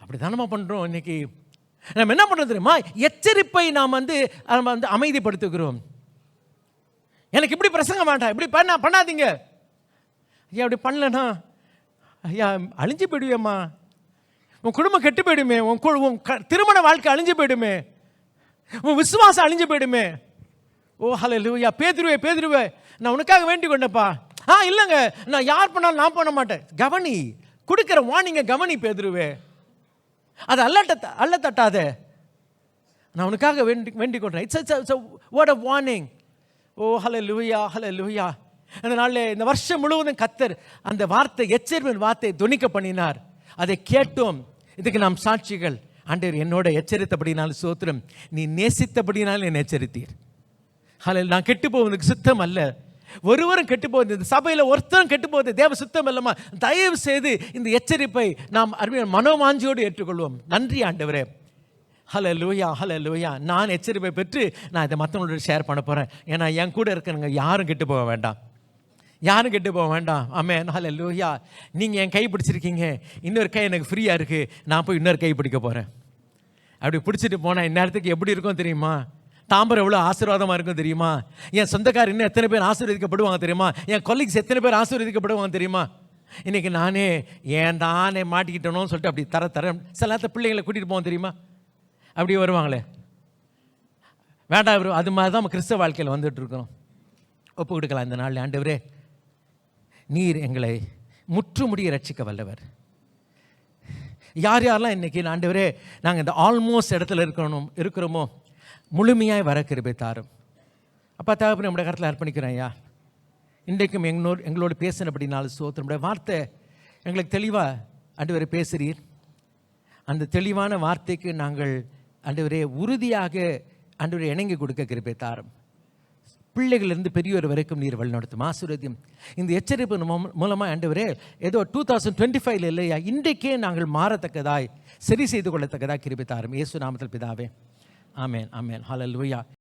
அப்படி தானே பண்ணுறோம். இன்னைக்கு நம்ம என்ன பண்ணுறது தெரியுமா, எச்சரிப்பை நாம் வந்து அமைதிப்படுத்துகிறோம். எனக்கு இப்படி பிரசங்க வேண்டாம், இப்படி பண்ணாதீங்க ஐயா, அப்படி பண்ணலன்னா ஐயா அழிஞ்சு போயிடுவேம்மா, உன் குடும்பம் கெட்டு போயிடுமே, உன் திருமண வாழ்க்கை அழிஞ்சு போயிடுமே, உன் விசுவாசம் அழிஞ்சு போயிடுமே. ஓ ஹல்லேலூயா. பேதுருவே நான் உனக்காக வேண்டிக் கொண்டப்பா. இல்லைங்க, நான் யார் பண்ணாலும் நான் பண்ண மாட்டேன். கவனி, கொடுக்குற வார்னிங்க கவனி பேதுருவே, அது அல்ல தட்டாத. நான் உனக்காக வேண்டிக் கொண்டேன். It's word of warning. Oh hallelujah, hallelujah. அந்த நாளில் இந்த வருஷம் முழுவதும் கர்த்தர் அந்த வார்த்தை, எச்சரிப்பின் வார்த்தை துணிக்க பண்ணினார். அதை கேட்டோம். இதுக்கு நாம் சாட்சிகள். ஆண்டவர் என்னோட எச்சரித்தபடினாலும் ஸ்தோத்திரம், நீ நேசித்தபடினாலும் என்னை எச்சரித்தீர். ஹல்லேலூயா. நான் கெட்டு போவதுக்கு சுத்தம் அல்ல, ஒருவரும் கெட்டு போவது, இந்த சபையில் ஒருத்தரும் கெட்டு போவது தேவ சுத்தம் இல்லமா. தயவு செய்து இந்த எச்சரிப்பை நாம் அருமையான மனோவாஞ்சியோடு ஏற்றுக்கொள்வோம். நன்றி ஆண்டவரே. ஹல்லேலூயா, ஹல்லேலூயா. நான் எச்சரிப்பை பெற்று நான் இதை மற்றவங்களோட ஷேர் பண்ண போகிறேன். ஏன்னா என் கூட இருக்கிறவங்க யாரும் கெட்டு போக வேண்டாம், யாரும் கெட்டு போக வேண்டாம். ஆமென். ஹல்லேலூயா. நீங்கள் என் கை பிடிச்சிருக்கீங்க, இன்னொரு கை எனக்கு ஃப்ரீயாக இருக்குது, நான் போய் இன்னொரு கை பிடிக்க போகிறேன். அப்படி பிடிச்சிட்டு போனால் இந்நேரத்துக்கு எப்படி இருக்கும் தெரியுமா? தாம்பரம் எவ்வளோ ஆசீர்வாதமாக இருக்கும் தெரியுமா? என் சொந்தக்காரர் இன்னும் எத்தனை பேர் ஆசீர்வதிக்கப்படுவாங்க தெரியுமா? என் கொலீக்ஸ் எத்தனை பேர் ஆசீர்வதிக்கப்படுவாங்க தெரியுமா? இன்றைக்கி நானே மாட்டிக்கிட்டணும்னு சொல்லிட்டு அப்படி தர சில நேரத்தில் பிள்ளைங்களை கூட்டிகிட்டு போவோம் தெரியுமா? அப்படி வருவாங்களே, வேண்டாம் அது மாதிரி தான் நம்ம கிறிஸ்தவ வாழ்க்கையில் வந்துட்டு இருக்கோம். ஒப்பு கொடுக்கலாம் இந்த நாளில். ஆண்டவரே, நீர் எங்களை முற்றுமுடிய ரட்சிக்க வல்லவர். யார் யாரெல்லாம் இன்றைக்கி ஆண்டவரே நாங்கள் இந்த ஆல்மோஸ்ட் இடத்துல இருக்கிறோமோ முழுமையாய் வர கிருபை தாரும். அப்பா தகப்பனே, நம்முடைய கருத்தில் அர்ப்பணிக்கிறேன் ஐயா. இன்றைக்கும் எங்களோடு பேசினபடினாலும் ஸ்தோத்திரம். நம்முடைய வார்த்தை எங்களுக்கு தெளிவாக ஆண்டவரே பேசுகிறீர். அந்த தெளிவான வார்த்தைக்கு நாங்கள் ஆண்டவரே உறுதியாக ஆண்டவரே இணங்கி கொடுக்க கிருபை தாரும். பிள்ளைகளிலிருந்து பெரியோர் வரைக்கும் நீர் வழிநடத்தும் ஆசீர்வாதம். இந்த எச்சரிப்பு மூலமாக ஆண்டவரே ஏதோ 2025 இல்லையா, இன்றைக்கே நாங்கள் மாறத்தக்கதாய் சரி செய்து கொள்ளத்தக்கதாய் கிருபை தாரும். இயேசு நாமத்தில் பிதாவே, ஆமேன், ஆமேன், ஹல்லேலூயா.